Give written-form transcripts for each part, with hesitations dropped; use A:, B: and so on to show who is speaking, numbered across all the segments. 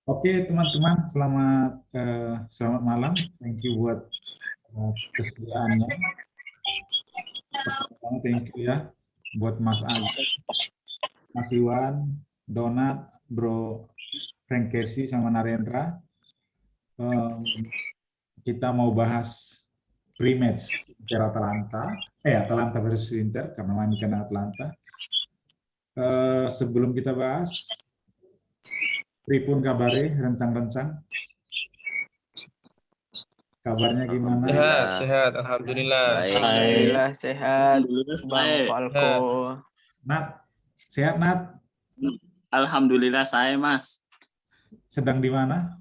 A: Oke, teman-teman, selamat malam. Thank you buat kesediaannya. Pertama, thank you ya buat Mas Agus, Mas Iwan, Donat, Bro Frank Casey sama Narendra. Kita mau bahas pre-match Inter Atalanta, Atalanta versus Inter karena main di kandang Atalanta. Sebelum kita bahas, pripun kabare rencang-rencang, kabarnya gimana?
B: Sehat, sehat. Alhamdulillah.
C: Baik.
D: Alhamdulillah sehat,
C: Alhamdulillah
D: Bang
C: saya.
D: Falco.
A: Nat, sehat Nat?
C: Alhamdulillah saya, Mas.
A: Sedang di mana?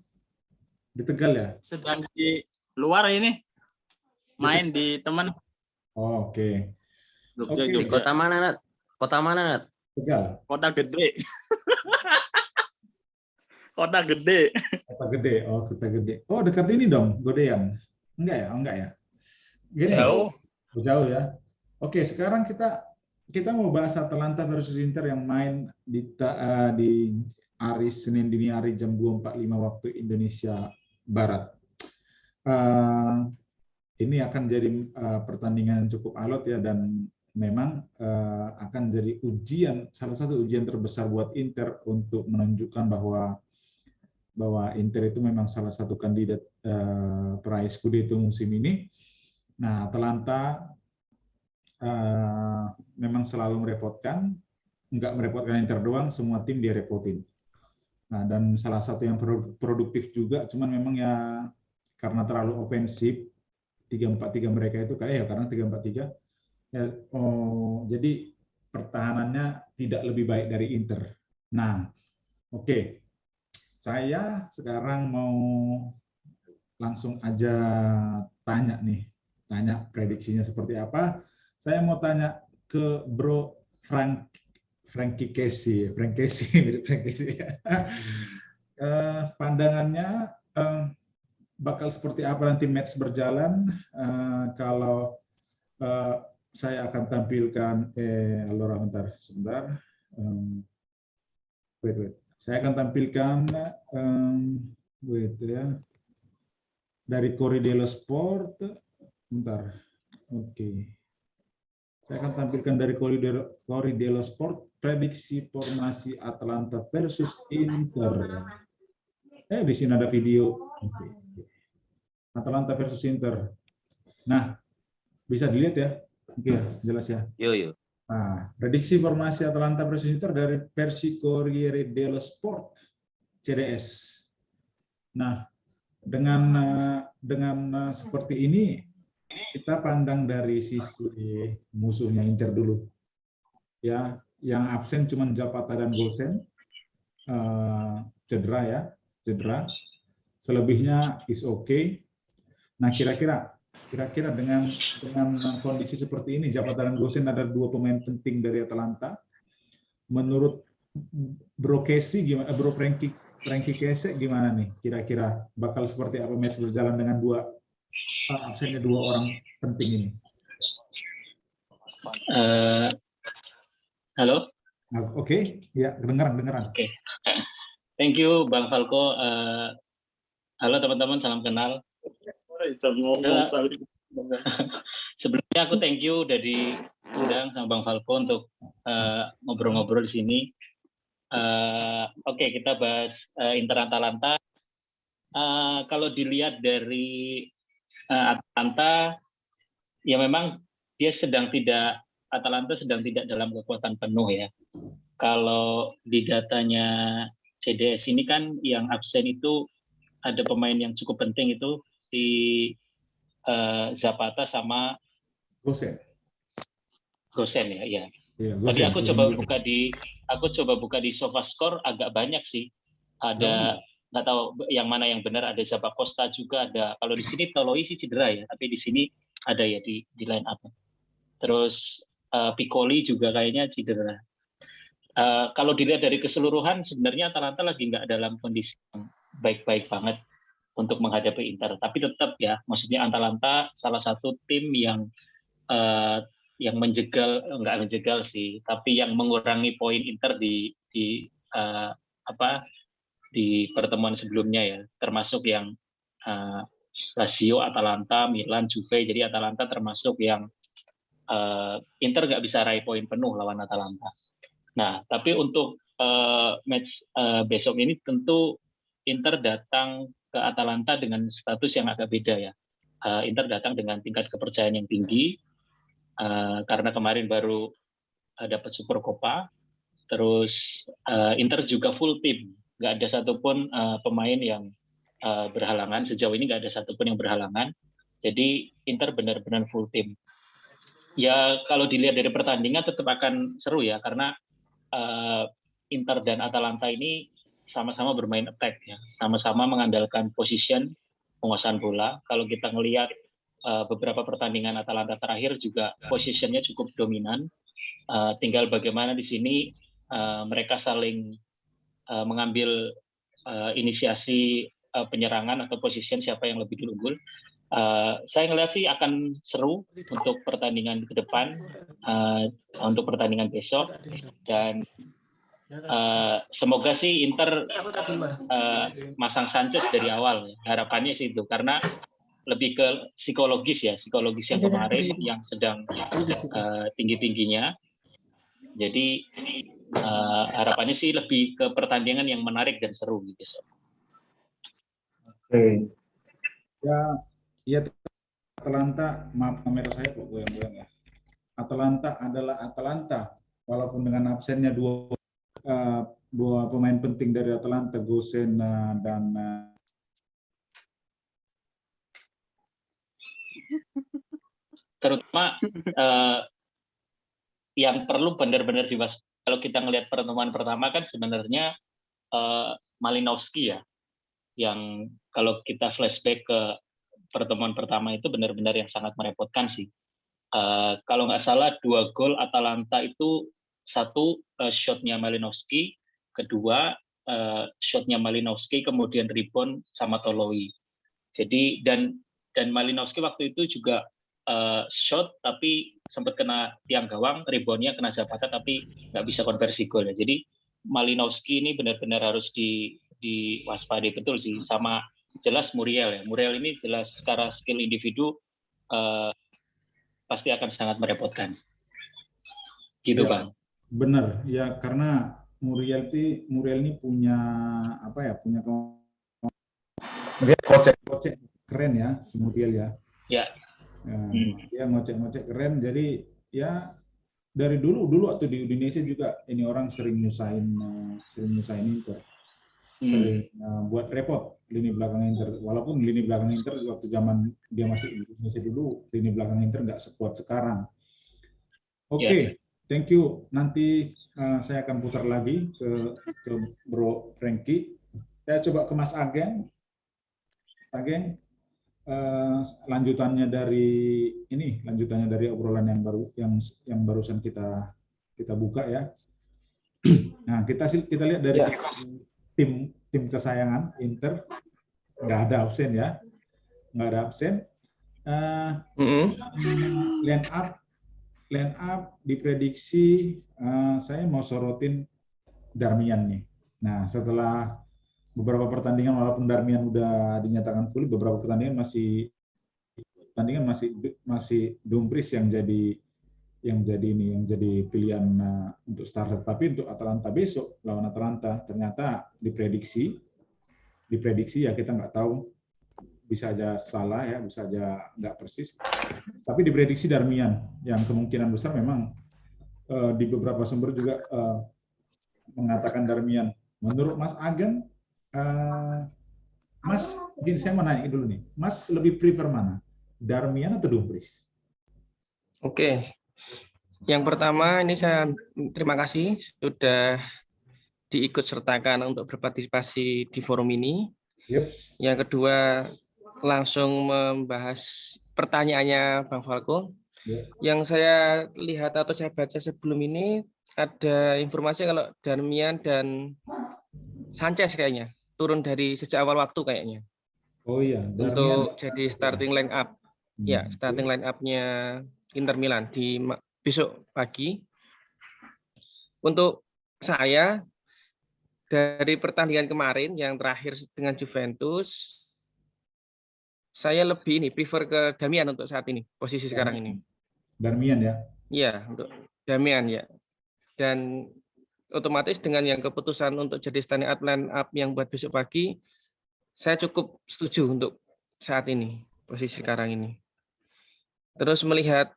A: Di Tegal ya?
C: Sedang di luar ini. Main di teman.
A: Oh, oke.
C: Jogja,
A: Oke.
C: Jogja.
B: Kota mana, Nat? Kota mana, Nat?
A: Tegal.
C: Kota gede. Kota gede.
A: Kota gede. Oh, kota gede. Oh, dekat ini dong, Godean. Enggak ya? Oh, enggak ya? Gini.
B: Jauh.
A: Oh, jauh ya. Oke, sekarang kita mau bahas Atalanta versus Inter yang main di hari Senin dini hari jam 2.45 waktu Indonesia Barat. Ini akan jadi pertandingan yang cukup alot ya, dan memang akan jadi salah satu ujian terbesar buat Inter untuk menunjukkan bahwa Inter itu memang salah satu kandidat peraih Scudetto musim ini. Nah, Atalanta memang selalu merepotkan, nggak merepotkan Inter doang, semua tim dia repotin. Nah, dan salah satu yang produktif juga, cuman memang ya karena terlalu ofensif, 3-4-3 mereka itu karena 3-4-3 ya, jadi pertahanannya tidak lebih baik dari Inter. Nah, oke. Saya sekarang mau langsung aja tanya prediksinya seperti apa. Saya mau tanya ke Bro Frankie Casey. Pandangannya bakal seperti apa nanti match berjalan kalau saya akan tampilkan sebentar. Wait. Saya akan tampilkan dari Corriere dello Sport. Bentar. Oke. Saya akan tampilkan dari Corriere dello Sport prediksi formasi Atalanta versus Inter. Di sini ada video. Atalanta versus Inter. Nah, bisa dilihat ya? Oke, jelas ya.
B: Yo.
A: Nah, prediksi formasi Atalanta versus Inter dari versi Corriere dello Sport CDS. Nah, dengan seperti ini kita pandang dari sisi musuhnya Inter dulu. Ya, yang absen cuma Zapata dan Gosens. Cedera. Selebihnya is okay. Nah, kira-kira dengan kondisi seperti ini, Zapata dan Gosens ada dua pemain penting dari Atalanta. Menurut Bro Casey gimana? Bro Frankie Casey gimana nih? Kira-kira bakal seperti apa match berjalan dengan absennya dua orang penting ini?
C: Halo.
A: Oke. Ya, dengeran.
C: Oke. Thank you, Bang Falco. Halo teman-teman, salam kenal. Sebelumnya aku thank you udah diundang sama Bang Falco untuk ngobrol-ngobrol di sini. Oke, kita bahas Inter Atalanta. Kalau dilihat dari Atalanta, ya memang Atalanta sedang tidak dalam kekuatan penuh ya. Kalau di datanya CDS ini kan yang absen itu ada pemain yang cukup penting itu si Zapata sama Gosens ya. Iya, tadi aku coba buka di SofaScore agak banyak sih. Ada nggak tahu yang mana yang benar, ada Zapata Costa juga ada. Kalau di sini Toloi sih cedera ya, tapi di sini ada ya di line up. Terus Piccoli juga kayaknya cedera. Kalau dilihat dari keseluruhan sebenarnya Atalanta lagi nggak dalam kondisi yang baik-baik banget untuk menghadapi Inter. Tapi tetap ya, maksudnya Atalanta salah satu tim yang nggak menjegal sih, tapi yang mengurangi poin Inter di di pertemuan sebelumnya ya, termasuk yang Lazio, Atalanta, Milan, Juve. Jadi Atalanta termasuk yang Inter nggak bisa raih poin penuh lawan Atalanta. Nah, tapi untuk match besok ini tentu Inter datang ke Atalanta dengan status yang agak beda ya. Inter datang dengan tingkat kepercayaan yang tinggi karena kemarin baru dapat Super Copa. Terus Inter juga full tim, nggak ada satupun pemain yang berhalangan. Sejauh ini nggak ada satupun yang berhalangan. Jadi Inter benar-benar full tim. Ya kalau dilihat dari pertandingan tetap akan seru ya, karena Inter dan Atalanta ini sama-sama bermain attack ya, sama-sama mengandalkan position, penguasaan bola. Kalau kita ngelihat beberapa pertandingan Atalanta terakhir juga positionnya cukup dominan. Tinggal bagaimana di sini mereka saling mengambil inisiasi penyerangan atau position siapa yang lebih dulu unggul. Saya ngelihat sih akan seru untuk pertandingan ke depan, untuk pertandingan besok, dan semoga sih Inter masang Sanchez dari awal. Harapannya sih itu, karena lebih ke psikologis ya, psikologis yang kemarin yang sedang tinggi-tingginya. Jadi harapannya sih lebih ke pertandingan yang menarik dan seru gitu.
A: Oke. Ya Atalanta, maaf kamera saya kok goyang-goyang ya. Atalanta adalah Atalanta, walaupun dengan absennya dua pemain penting dari Atalanta, Gosens dan
C: terutama yang perlu benar-benar diwaspadai. Kalau kita ngelihat pertemuan pertama kan sebenarnya Malinowski ya, yang kalau kita flashback ke pertemuan pertama itu benar-benar yang sangat merepotkan sih. Kalau nggak salah 2 gol Atalanta itu, satu shotnya Malinowski, kedua shotnya Malinowski kemudian rebound sama Toloi. Jadi dan Malinowski waktu itu juga shot tapi sempat kena tiang gawang, reboundnya kena Zapata tapi nggak bisa konversi gol ya. Jadi Malinowski ini benar-benar harus diwaspadai betul sih. Sama jelas Muriel ya. Muriel ini jelas secara skill individu pasti akan sangat merepotkan. Gitu
A: ya,
C: Bang.
A: Benar ya, karena Muriel ini punya apa ya? Punya dia ngocek keren ya, si Muriel ya.
C: Ya.
A: Dia ngocek keren. Jadi ya dari dulu waktu di Indonesia juga ini orang sering nyusahin Inter. Sering buat repot lini belakang Inter. Walaupun lini belakang Inter waktu zaman dia masih di Indonesia dulu, lini belakang Inter nggak sekuat sekarang. Oke. Thank you. Nanti saya akan putar lagi ke Bro Frankie. Saya coba ke Mas Ageng. Lanjutannya dari obrolan yang barusan kita buka ya. Nah, kita lihat dari tim kesayangan Inter, nggak ada absen ya, nggak ada absen. Line up diprediksi, saya mau sorotin Darmian nih. Nah, setelah beberapa pertandingan, walaupun Darmian udah dinyatakan pulih, beberapa pertandingan masih Dumfries yang jadi pilihan untuk starter. Tapi untuk Atalanta besok lawan Atalanta ternyata diprediksi ya, kita nggak tahu, bisa aja salah ya, bisa aja nggak persis. Tapi diprediksi Darmian yang kemungkinan besar memang di beberapa sumber juga mengatakan Darmian. Menurut Mas Ageng, Mas, mungkin saya mau nanya dulu nih, Mas lebih prefer mana, Darmian atau Dumfries?
B: Oke, yang pertama ini saya terima kasih sudah diikut sertakan untuk berpartisipasi di forum ini.
A: Yep.
B: Yang kedua, langsung membahas pertanyaannya Bang Falco. Yep. Yang saya lihat atau saya baca sebelum ini ada informasi kalau Darmian dan Sanchez kayaknya turun dari sejak awal waktu kayaknya.
A: Oh iya,
B: Darmian untuk jadi starting line up. Ya, starting line up-nya Inter Milan di besok pagi. Untuk saya dari pertandingan kemarin yang terakhir dengan Juventus, saya lebih prefer ke Darmian untuk saat ini, posisi sekarang ini.
A: Darmian ya?
B: Iya, untuk Darmian ya. Dan otomatis dengan yang keputusan untuk jadi starting line up yang buat besok pagi, saya cukup setuju untuk saat ini, posisi sekarang ini. Terus melihat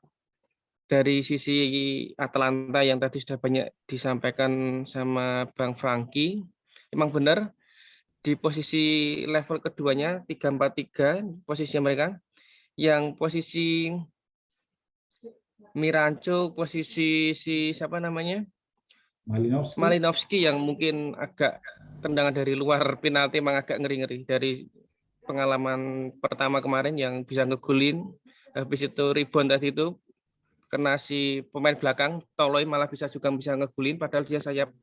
B: dari sisi Atalanta yang tadi sudah banyak disampaikan sama Bang Franky, emang benar di posisi level keduanya 3-4-3 posisi mereka, yang posisi Miranchuk, posisi siapa namanya? Malinowski yang mungkin agak tendangan dari luar penalti emang agak ngeri-ngeri dari pengalaman pertama kemarin yang bisa ngegulin, habis itu rebound tadi itu kena si pemain belakang Toloi malah bisa ngegulin padahal dia sayap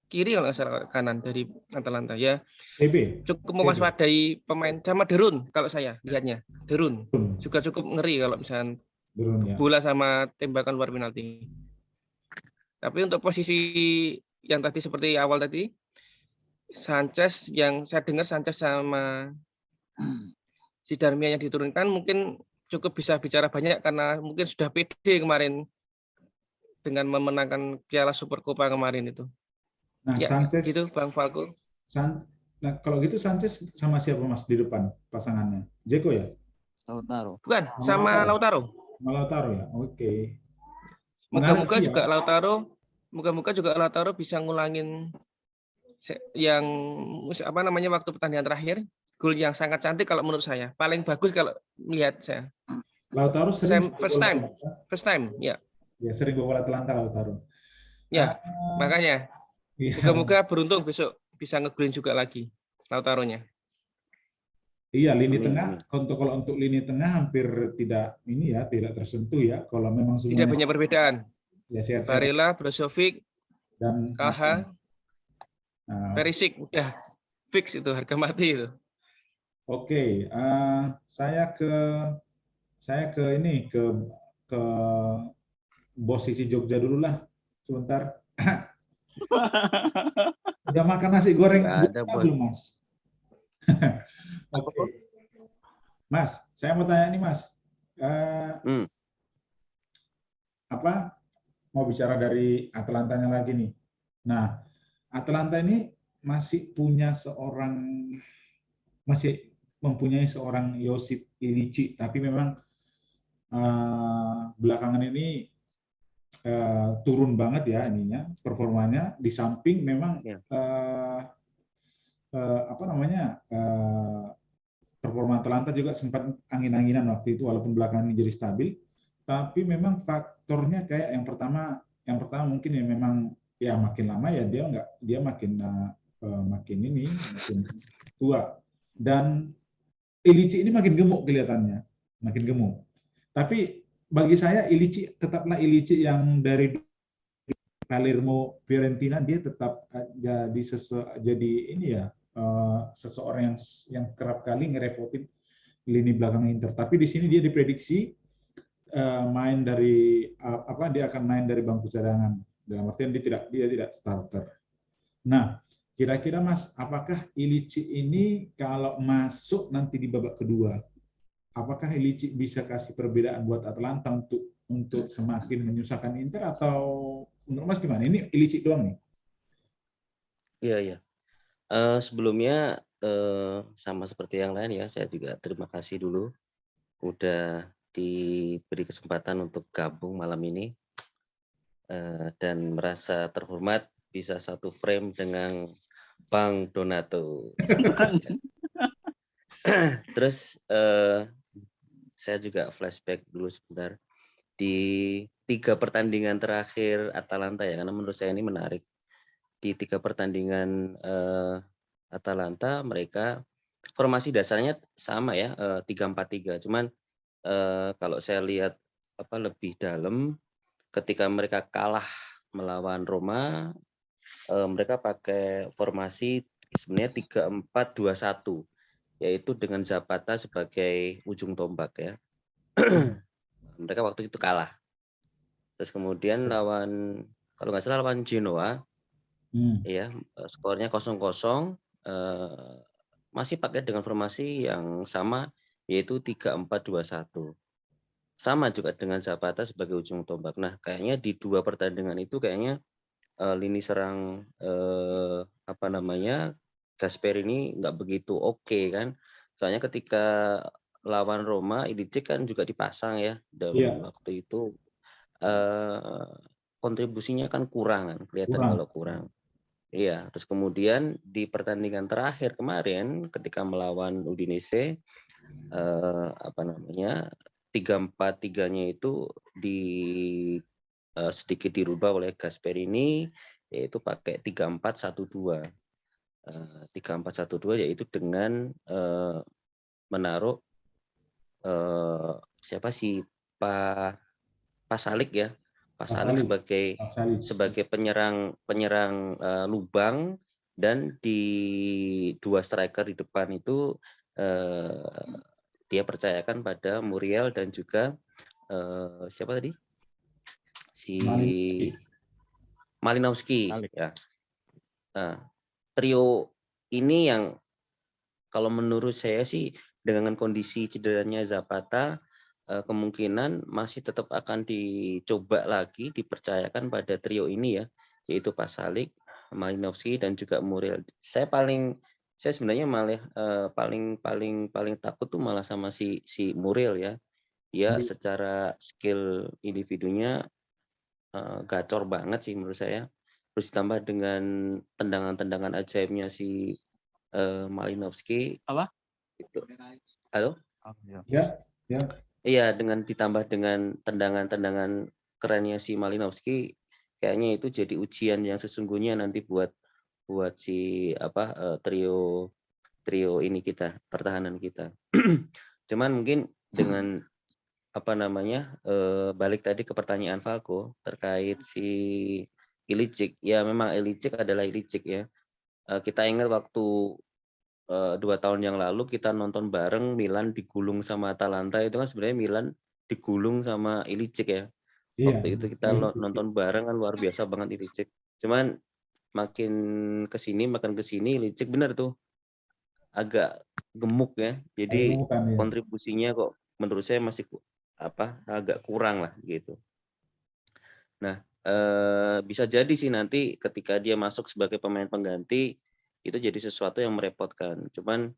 B: kiri kalau nggak salah kanan dari Atalanta ya. Cukup mewaspadai pemain sama Derun kalau saya lihatnya. Derun juga cukup ngeri kalau misalnya bola sama tembakan luar penalti. Tapi untuk posisi yang tadi seperti awal tadi, Sanchez yang saya dengar Sanchez sama si Darmian yang diturunkan mungkin cukup bisa bicara banyak karena mungkin sudah pede kemarin dengan memenangkan Piala Supercopa kemarin itu.
A: Nah, ya, Sanchez
B: gitu Bang Falco.
A: Nah, kalau gitu Sanchez sama siapa Mas di depan pasangannya? Dzeko ya?
B: Lautaro. Bukan, sama Lautaro.
A: Lautaro ya. Oke.
B: Moga-moga juga Lautaro, moga-moga juga Lautaro bisa ngulangin yang apa namanya waktu pertandingan terakhir, gol yang sangat cantik kalau menurut saya. Paling bagus kalau melihat saya.
A: Lautaro sering
B: first time, ya.
A: Ya, sering bawa Atalanta Lautaro.
B: Ya, makanya moga-moga beruntung besok bisa ngegolin juga lagi Lautaro-nya.
A: Iya, lini tengah kalau untuk lini tengah hampir tidak tidak tersentuh ya. Kalau memang semuanya
B: tidak banyak perbedaan.
A: Ya,
B: Barella, Brozovic,
A: dan
B: Kaha, Perisic udah fix itu harga mati itu.
A: Oke, saya ke ini ke bos sisi Jogja dulu lah sebentar. Udah makan nasi goreng belum Mas? Oke. Mas, saya mau tanya nih Mas. Apa mau bicara dari Atalantanya lagi nih. Nah, Atalanta ini masih mempunyai seorang Josip Ilicic, tapi memang belakangan ini turun banget ya performanya. Di samping memang performa Atalanta juga sempat angin-anginan waktu itu walaupun belakangan ini jadi stabil. Tapi memang faktornya kayak yang pertama mungkin ya memang ya makin lama ya dia makin tua dan Ilicic ini makin gemuk kelihatannya, makin gemuk. Tapi bagi saya Ilicic tetaplah Ilicic yang dari Palermo Fiorentina, dia tetap jadi seseorang yang kerap kali ngerepotin lini belakang Inter. Tapi di sini dia diprediksi dia akan main dari bangku cadangan. Dalam artian dia tidak starter. Nah, kira-kira Mas, apakah Ilicic ini kalau masuk nanti di babak kedua, apakah Ilicic bisa kasih perbedaan buat Atalanta untuk semakin menyusahkan Inter atau menurut Mas gimana? Ini Ilicic doang nih?
D: Iya. Sebelumnya sama seperti yang lain ya, saya juga terima kasih dulu udah diberi kesempatan untuk gabung malam ini dan merasa terhormat bisa satu frame dengan Bang Donato. Terus saya juga flashback dulu sebentar di 3 pertandingan terakhir Atalanta ya, karena menurut saya ini menarik. Di 3 pertandingan Atalanta mereka formasi dasarnya sama ya, 3-4-3. Cuman kalau saya lihat lebih dalam ketika mereka kalah melawan Roma, mereka pakai formasi sebenarnya 3-4-2-1, yaitu dengan Zapata sebagai ujung tombak ya. Mereka waktu itu kalah. Terus kemudian kalau nggak salah lawan Genoa, Ya, skornya 0-0, masih pakai dengan formasi yang sama, yaitu 3-4-2-1. Sama juga dengan Zapata sebagai ujung tombak. Nah, kayaknya di 2 pertandingan itu kayaknya lini serang Gasperini nggak begitu oke kan. Soalnya ketika lawan Roma, Ilicic kan juga dipasang ya, dan waktu itu kontribusinya kan kurang kan, kelihatan kalau kurang. Iya, terus kemudian di pertandingan terakhir kemarin ketika melawan Udinese 3-4-3-nya itu sedikit dirubah oleh Gasperini, yaitu pakai 3-4-1-2. 3-4-1-2 yaitu dengan menaruh Pasalic ya. Pasalic sebagai penyerang lubang, dan di 2 striker di depan itu dia percayakan pada Muriel dan juga siapa tadi? Si Malinowski ya. Trio ini yang kalau menurut saya sih dengan kondisi cederanya Zapata kemungkinan masih tetap akan dicoba lagi, dipercayakan pada trio ini ya, yaitu Pasalic, Malinowski dan juga Muriel. Saya sebenarnya malah paling takut tuh malah sama si Muriel ya. Dia secara skill individunya gacor banget sih menurut saya. Terus ditambah dengan tendangan-tendangan ajaibnya si Malinowski.
E: Apa?
D: Itu. Halo?
A: Ya.
D: Iya, ditambah dengan tendangan-tendangan kerennya si Malinowski, kayaknya itu jadi ujian yang sesungguhnya nanti buat si trio ini kita, pertahanan kita. Cuman mungkin dengan balik tadi ke pertanyaan Falco terkait si Ilicic, ya memang Ilicic adalah Ilicic ya. Kita ingat waktu 2 tahun yang lalu kita nonton bareng Milan digulung sama Atalanta, itu kan sebenarnya Milan digulung sama Ilicic ya. Waktu itu kita nonton bareng kan luar biasa banget Ilicic. Cuman makin kesini Ilicic benar tuh agak gemuk ya. Jadi kontribusinya kok menurut saya masih agak kurang lah gitu. Nah, bisa jadi sih nanti ketika dia masuk sebagai pemain pengganti itu jadi sesuatu yang merepotkan. Cuman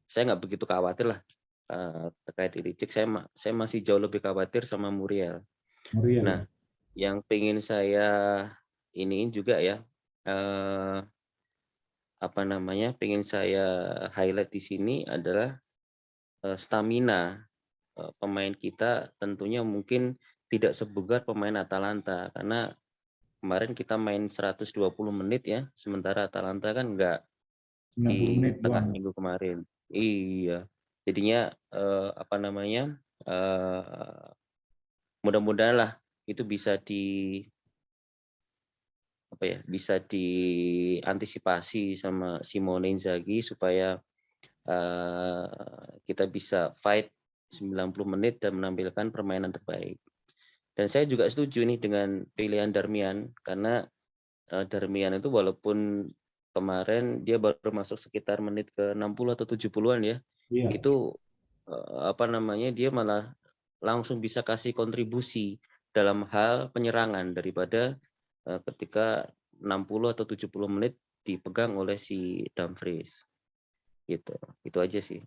D: saya nggak begitu khawatir lah terkait Ilicic. Saya masih jauh lebih khawatir sama Muriel. Nah, yang pengen saya iniin juga ya, pengen saya highlight di sini adalah stamina pemain kita. Tentunya mungkin tidak sebugar pemain Atalanta karena kemarin kita main 120 menit ya, sementara Atalanta kan nggak di tengah minggu kemarin. Iya, jadinya mudah-mudahan lah itu bisa diantisipasi sama Simone Inzaghi supaya kita bisa fight 90 menit dan menampilkan permainan terbaik. Dan saya juga setuju nih dengan pilihan Darmian, karena Darmian itu walaupun kemarin dia baru masuk sekitar menit ke 60 atau 70-an ya. Itu dia malah langsung bisa kasih kontribusi dalam hal penyerangan daripada ketika 60 atau 70 menit dipegang oleh si Dumfries. Gitu. Itu aja sih.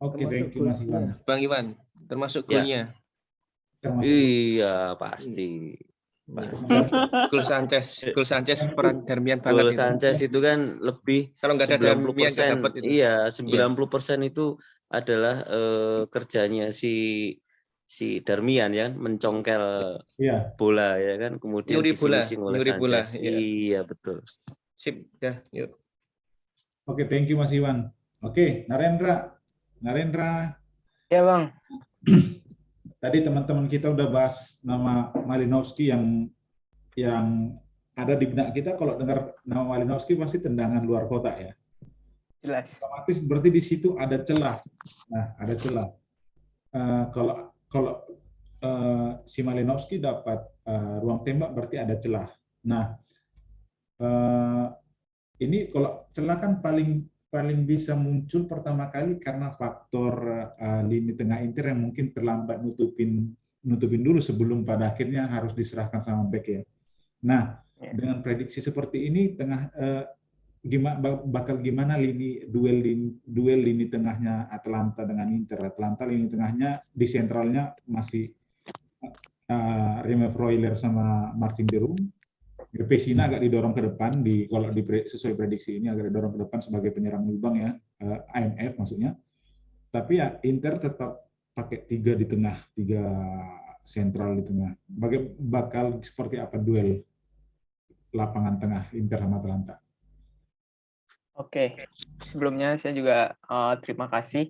A: Oke, thank you Mas Iwan.
B: Bang Iwan, termasuk golnya.
D: Iya, pasti.
B: Gol Sanchez peran Darmian banget.
D: Gol Sanchez itu kan lebih
B: kalau nggak ada 90%. Dapat itu.
D: Iya, 90% itu adalah kerjanya si Darmian ya, mencongkel bola ya kan, kemudian di-finishing oleh Sanchez. Iya, betul.
B: Sip, dah, yuk.
A: Oke, thank you Mas Iwan. Oke, Narendra.
E: Ya, Bang.
A: Tadi teman-teman kita udah bahas nama Malinowski yang ada di benak kita. Kalau dengar nama Malinowski pasti tendangan luar kotak ya.
E: Jelas.
A: Otomatis berarti di situ ada celah. Nah, ada celah. Kalau si Malinowski dapat ruang tembak berarti ada celah. Nah, ini kalau celah kan paling bisa muncul pertama kali karena faktor lini tengah Inter yang mungkin terlambat nutupin dulu sebelum pada akhirnya harus diserahkan sama back ya. Nah, dengan prediksi seperti ini bakal gimana duel lini tengahnya Atalanta dengan Inter. Atalanta lini tengahnya di sentralnya masih Remo Freuler sama Martin de Roon. Pessina agak didorong ke depan sesuai prediksi ini agak didorong ke depan sebagai penyerang lubang ya, IMF maksudnya. Tapi ya Inter tetap pakai 3 di tengah, 3 sentral di tengah. Bakal seperti apa duel lapangan tengah Inter sama Atalanta?
E: Oke, sebelumnya saya juga terima kasih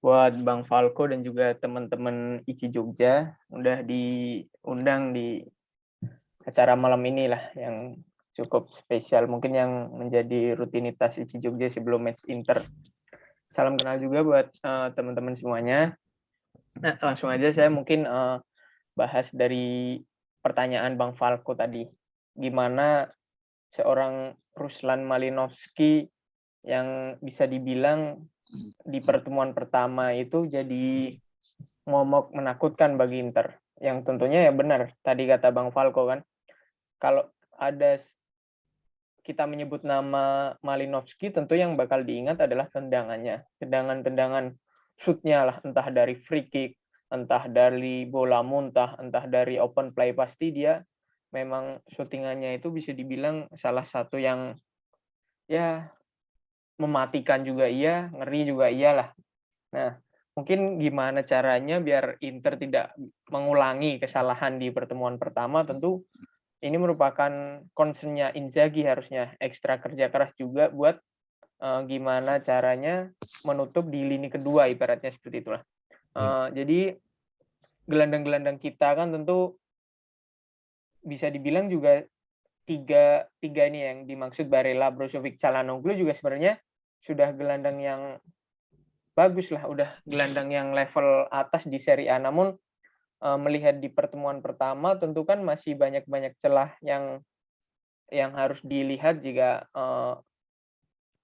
E: buat Bang Falco dan juga teman-teman ICI Jogja udah diundang di acara malam inilah yang cukup spesial, mungkin yang menjadi rutinitas ICI Jogja sebelum match Inter. Salam kenal juga buat teman-teman semuanya. Nah, langsung aja saya mungkin bahas dari pertanyaan Bang Falco tadi. Gimana seorang Ruslan Malinovskyi yang bisa dibilang di pertemuan pertama itu jadi momok menakutkan bagi Inter. Yang tentunya ya benar, tadi kata Bang Falco kan, kalau ada kita menyebut nama Malinovskyi, tentu yang bakal diingat adalah tendangannya. Tendangan-tendangan shoot-nya lah, entah dari free kick, entah dari bola muntah, entah dari open play, pasti dia memang syutingannya itu bisa dibilang salah satu yang ya mematikan juga iya, ngeri juga iyalah. Nah, mungkin gimana caranya biar Inter tidak mengulangi kesalahan di pertemuan pertama, tentu ini merupakan concern-nya Inzaghi harusnya, ekstra kerja keras juga buat gimana caranya menutup di lini kedua, ibaratnya seperti itulah. Jadi gelandang-gelandang kita kan tentu bisa dibilang juga tiga ini yang dimaksud Barella, Brozovic, Çalhanoğlu juga sebenarnya sudah gelandang yang bagus lah, udah gelandang yang level atas di Serie A. Namun melihat di pertemuan pertama tentu kan masih banyak celah yang harus dilihat jika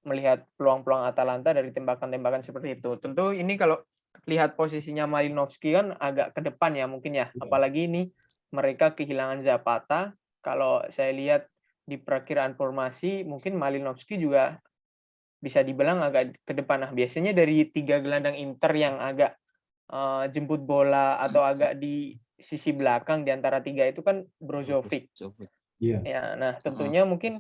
E: melihat peluang-peluang Atalanta dari tembakan-tembakan seperti itu. Tentu ini kalau lihat posisinya Malinovskyi kan agak ke depan ya mungkin ya. Apalagi ini mereka kehilangan Zapata. Kalau saya lihat di perakiraan formasi, mungkin Malinovskyi juga bisa dibilang agak ke depan. Nah, biasanya dari 3 gelandang Inter yang agak jemput bola atau agak di sisi belakang di antara 3 itu kan Brozovic. Ya, nah tentunya mungkin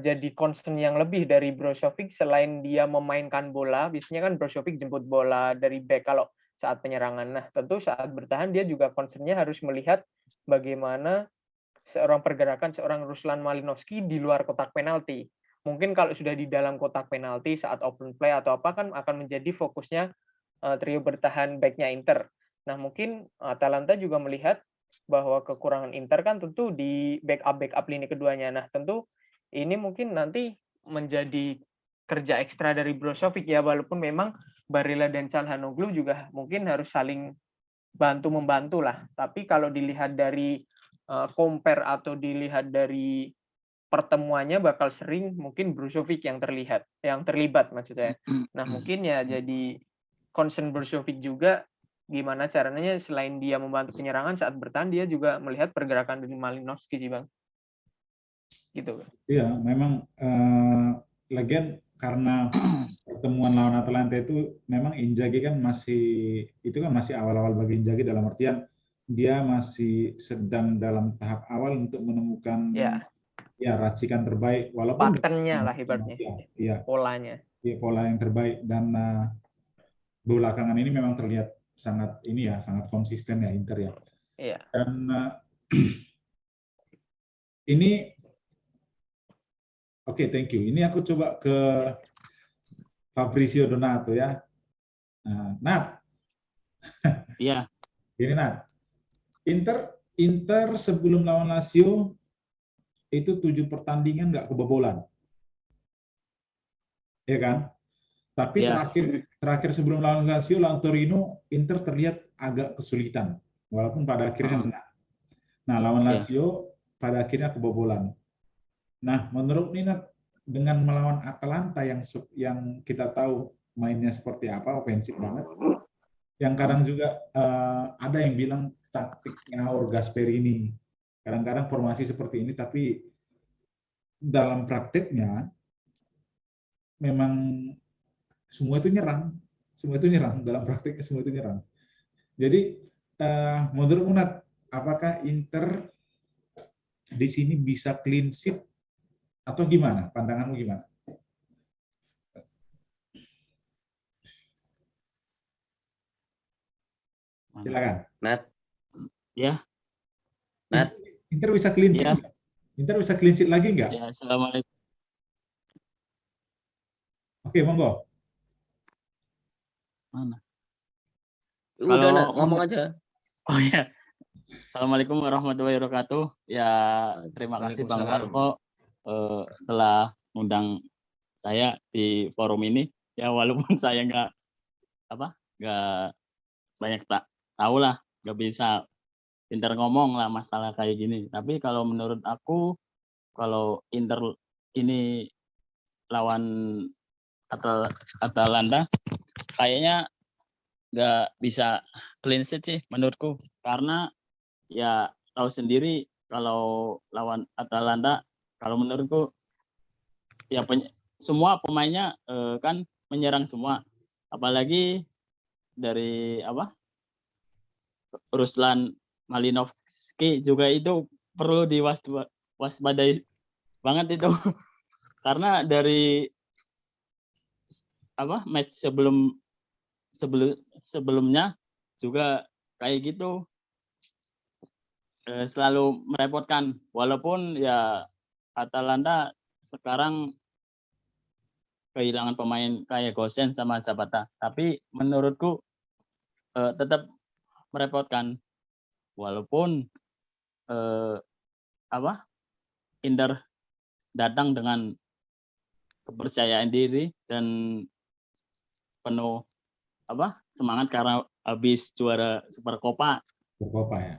E: jadi concern yang lebih dari Brozovic selain dia memainkan bola, biasanya kan Brozovic jemput bola dari back kalau saat penyerangan. Nah, tentu saat bertahan dia juga concern-nya harus melihat bagaimana pergerakan seorang Ruslan Malinovskyi di luar kotak penalti. Mungkin kalau sudah di dalam kotak penalti saat open play atau apa kan akan menjadi fokusnya trio bertahan back-nya Inter. Nah, mungkin Atalanta juga melihat bahwa kekurangan Inter kan tentu di backup lini keduanya. Nah, tentu ini mungkin nanti menjadi kerja ekstra dari Brozovic ya, walaupun memang Barella dan Çalhanoğlu juga mungkin harus saling bantu-membantu lah. Tapi kalau dilihat dari compare atau dilihat dari pertemuannya bakal sering mungkin Brozovic yang terlibat maksud saya. Nah, mungkin ya jadi concern Brozovic juga gimana caranya selain dia membantu penyerangan saat bertahan dia juga melihat pergerakan dari Malinovskyi sih, Bang. Gitu.
A: Iya, memang lagian karena pertemuan lawan Atalanta itu memang Inzaghi kan masih awal-awal bagi Inzaghi dalam artian dia masih sedang dalam tahap awal untuk menemukan racikan terbaik walaupun
E: pattern-nya lah ibaratnya. Polanya.
A: Pola yang terbaik dan belakangan ini memang terlihat sangat konsisten ya Inter ya.
E: Iya.
A: Dan ini Oke, thank you. Ini aku coba ke Fabrizio Donato ya. Nat.
C: Iya.
A: Ini Nat. Inter sebelum lawan Lazio itu 7 pertandingan nggak kebobolan. Ya kan? Tapi terakhir sebelum lawan Lazio, lawan Torino, Inter terlihat agak kesulitan. Walaupun pada akhirnya menang. Nah, lawan Lazio pada akhirnya kebobolan. Nah, menurut Nina dengan melawan Atalanta yang kita tahu mainnya seperti apa, ofensif banget. Yang kadang juga ada yang bilang taktiknya Gasperini. Kadang-kadang formasi seperti ini, tapi dalam prakteknya memang semua itu nyerang. Semua itu nyerang, dalam prakteknya semua itu nyerang. Jadi, menurut Munat, apakah Inter di sini bisa clean sheet atau gimana? Pandanganmu gimana? Silakan.
C: Nat. Ya.
A: Nat. Inter bisa clean sheet nggak? Inter bisa clean sheet lagi nggak?
C: Ya, assalamualaikum.
A: Oke, monggo.
C: Mana?
D: Udah, Nat, ngomong aja.
C: Oh ya. Assalamualaikum warahmatullahi wabarakatuh. Ya, terima kasih Bang Falco telah undang saya di forum ini. Ya, walaupun saya nggak banyak tahu lah, nggak bisa pintar ngomong lah masalah kayak gini. Tapi kalau menurut aku, kalau Inter ini lawan Atalanta, kayaknya nggak bisa clean sheet sih menurutku, karena ya tahu sendiri kalau lawan Atalanta, kalau menurutku ya semua pemainnya kan menyerang semua, apalagi dari Ruslan Malinovskyi juga itu perlu diwaspadai banget itu karena dari match sebelumnya juga kayak gitu, selalu merepotkan, walaupun ya Atalanta sekarang kehilangan pemain kayak Gosens sama Zapata, tapi menurutku tetap merepotkan, walaupun Inter datang dengan kepercayaan diri dan penuh semangat karena habis juara Supercopa.
A: Supercopa ya.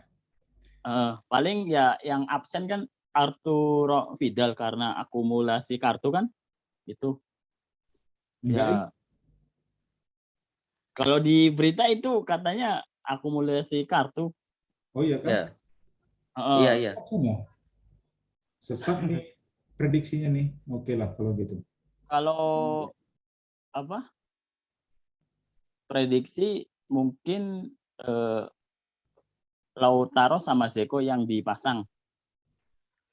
C: Paling ya yang absen kan Arturo Vidal karena akumulasi kartu kan itu. Ya. Kalau di berita itu katanya akumulasi kartu.
A: Oh iya kan?
D: Iya.
A: Sesat nih prediksinya nih. Oke lah kalau gitu.
C: Kalau prediksi mungkin Lautaro sama Zeko yang dipasang.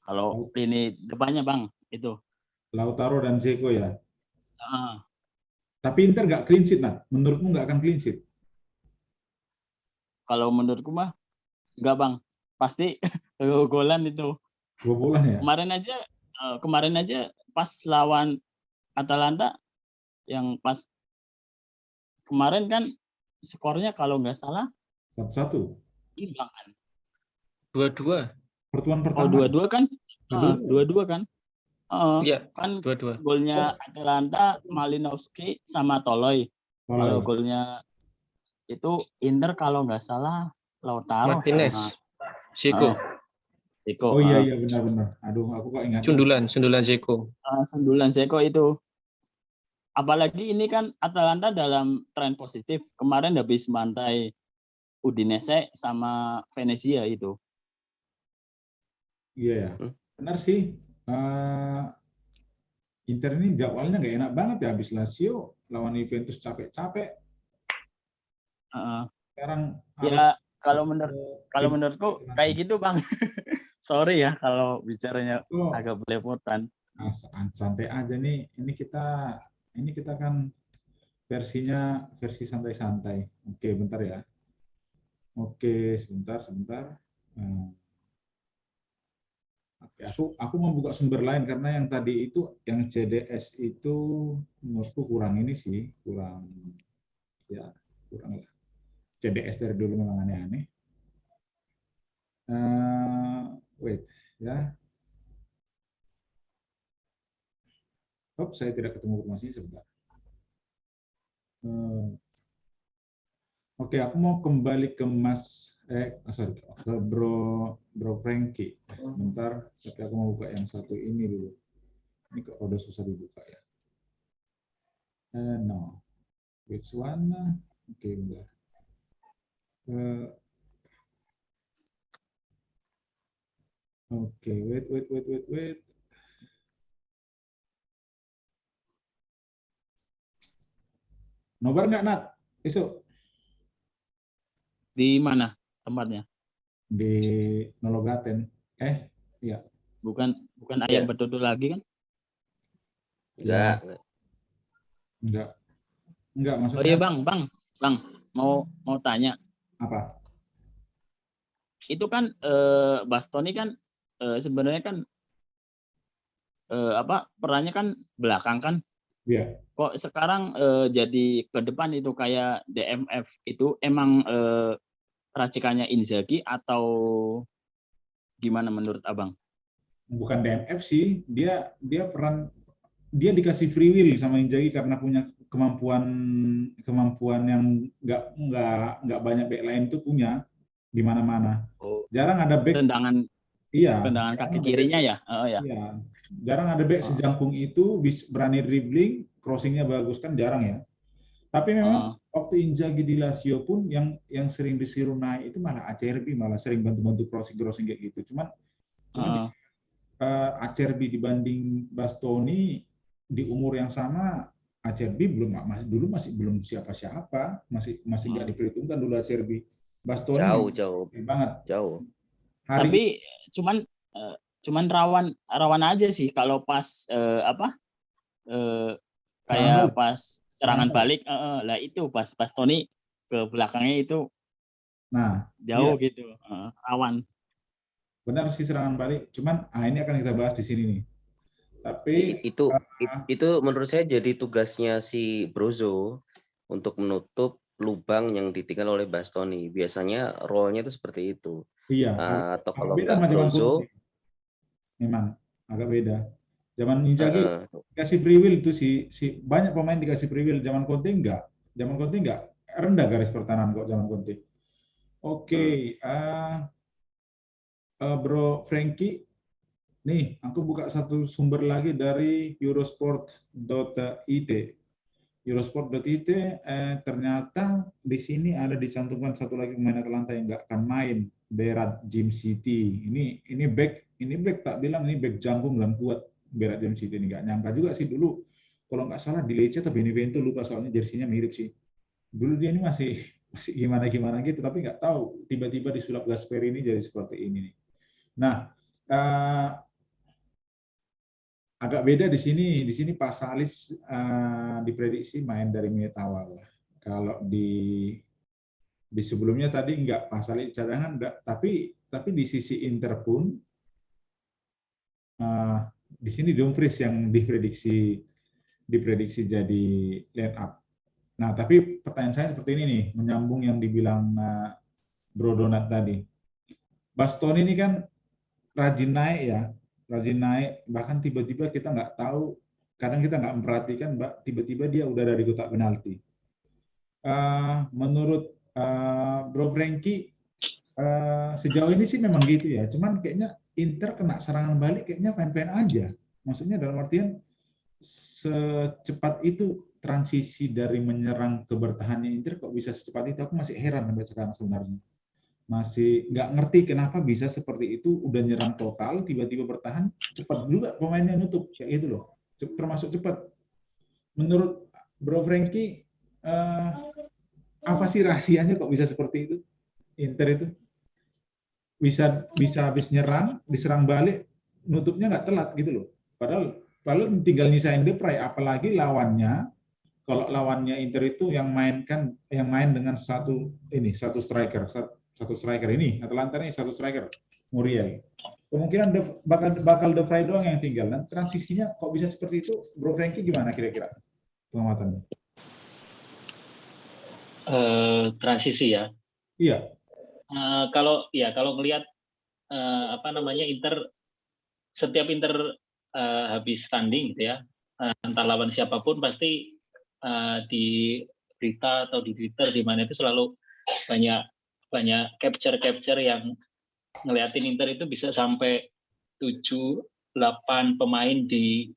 C: Kalau lini depannya Bang itu.
A: Lautaro dan Zeko ya. Tapi Inter nggak clean sheet, Nat. Menurutmu nggak akan clean sheet?
C: Kalau menurutku mah nggak Bang. Pasti golan itu.
A: Golan ya.
C: Kemarin aja pas lawan Atalanta yang pas kemarin kan skornya kalau nggak salah
A: 1-1.
C: Imbang kan.
B: 2-2.
A: Pertemuan pertama.
C: Oh 2-2 kan? 2-2 kan?
B: Iya,
C: kan
B: 2-2.
C: Golnya Atalanta Malinovskyi sama Toloi. Kalau golnya itu Inter kalau nggak salah Lautaro
B: Martinez.
C: sama
B: Zeko.
A: Oh iya benar-benar. Aduh, aku kok ingat.
B: Sundulan Zeko.
C: Sundulan Zeko itu. Apalagi ini kan Atalanta dalam tren positif. Kemarin habis mantai Udinese sama Venezia itu.
A: Iya ya. Benar sih. Inter ini jadwalnya nggak enak banget ya. Habis Lazio lawan Juventus capek-capek. Sekarang
C: ya kalau menurutku kayak gitu Bang. Sorry ya kalau bicaranya agak belepotan.
A: Santai aja nih. Ini kita kan versi santai-santai. Oke, bentar ya. Oke, sebentar. Oke, aku membuka sumber lain karena yang tadi itu yang CDS itu menurutku kurang ini sih, kurang lah. CDS dari dulu memang aneh-aneh. Wait ya. Saya tidak ketemu informasinya sebentar. Oke, aku mau kembali ke Mas Sorry, ke Bro Frankie. Sebentar, tapi aku mau buka yang satu ini dulu. Ini kok udah susah dibuka ya. No, which one? Oke, bentar. Oke, wait. Nobar nggak, Nat? Isu?
F: Di mana tempatnya?
A: Di Nologaten. Iya.
F: Bukan ayam betutu lagi kan?
A: Enggak maksudnya.
F: Oh iya Bang, mau tanya.
A: Apa?
F: Itu kan Bastoni kan sebenarnya kan perannya kan belakang kan?
A: Iya.
F: Kok sekarang jadi ke depan itu kayak DMF itu emang racikannya Inzaghi atau gimana menurut Abang?
A: Bukan DMF sih, dia dikasih free will sama Inzaghi karena punya kemampuan yang nggak banyak back lain tuh punya di mana-mana. Jarang ada back
F: tendangan kaki kirinya ya.
A: Iya. Jarang ada back sejangkung itu berani dribbling, crossingnya bagus kan jarang ya. Tapi memang waktu Inzaghi di Lazio pun yang sering disuruh naik itu malah Acerbi, malah sering bantu-bantu crossing kayak gitu. Cuman Acerbi dibanding Bastoni di umur yang sama, Acerbi dulu masih belum siapa-siapa, masih nggak diperhitungkan dulu Acerbi. Bastoni
D: jauh
A: banget.
D: Jauh.
F: Tapi cuman rawan aja sih kalau pas kayak pas serangan balik lah itu pas Bastoni ke belakangnya itu jauh gitu rawan.
A: Benar sih serangan balik, cuman ini akan kita bahas di sini nih. Tapi
D: itu menurut saya jadi tugasnya si Brozo untuk menutup lubang yang ditinggal oleh Bastoni. Biasanya role-nya itu seperti itu.
A: Iya.
D: Atau kalau nggak Brozo,
A: memang agak beda. Zaman Inzaghi dikasih free will itu si banyak pemain dikasih free will. Zaman Conte enggak. Rendah garis pertahanan kok zaman Conte. Oke. Bro Frankie, nih aku buka satu sumber lagi dari Eurosport.it. Eurosport.it ternyata di sini ada dicantumkan satu lagi pemain Atalanta yang nggak akan main, Berat Jim City. Ini back tak bilang ini back jangkung dan kuat, Berat Jim City ini. Nggak nyangka juga sih dulu, kalau nggak salah di Lecce atau Benevento, lupa soalnya jersinya mirip sih. Dulu dia ini masih gimana gitu, tapi nggak tahu tiba-tiba disulap Gasperi ini jadi seperti ini nih. Nah, agak beda di sini Pak Salis diprediksi main dari menit awal. Kalau di sebelumnya tadi enggak, Pak Salis cadangan enggak, tapi di sisi Inter pun di sini Dumfries yang diprediksi jadi line up. Nah, tapi pertanyaan saya seperti ini nih, menyambung yang dibilang Bro Donat tadi. Bastoni ini kan rajin naik, bahkan tiba-tiba kita nggak tahu, kadang kita nggak memperhatikan, tiba-tiba dia udah dari kotak penalti. Menurut Bro Frankie, sejauh ini sih memang gitu ya, cuman kayaknya Inter kena serangan balik kayaknya fine-fine aja. Maksudnya dalam artian secepat itu transisi dari menyerang ke bertahannya Inter kok bisa secepat itu, aku masih heran sampai sekarang sebenarnya. Masih nggak ngerti kenapa bisa seperti itu, udah nyerang total tiba-tiba bertahan cepat juga pemainnya nutup kayak gitu loh, termasuk cepat. Menurut Bro Frankie, apa sih rahasianya kok bisa seperti itu? Inter itu bisa habis nyerang, diserang balik, nutupnya nggak telat gitu loh. Padahal tinggal nyisain Depay, apalagi lawannya, kalau lawannya Inter itu yang main dengan satu striker ini, Atalanta ini satu striker, Muriel. Kemungkinan bakal Depay doang yang tinggal. Dan transisinya kok bisa seperti itu, Bro Frankie gimana kira-kira pengamatannya?
C: Transisi ya.
A: Iya.
C: Kalau ngelihat setiap Inter habis tanding gitu ya, entah lawan siapapun pasti di berita atau di Twitter di mana itu selalu banyak banyak capture yang ngeliatin Inter itu bisa sampai 7-8 pemain di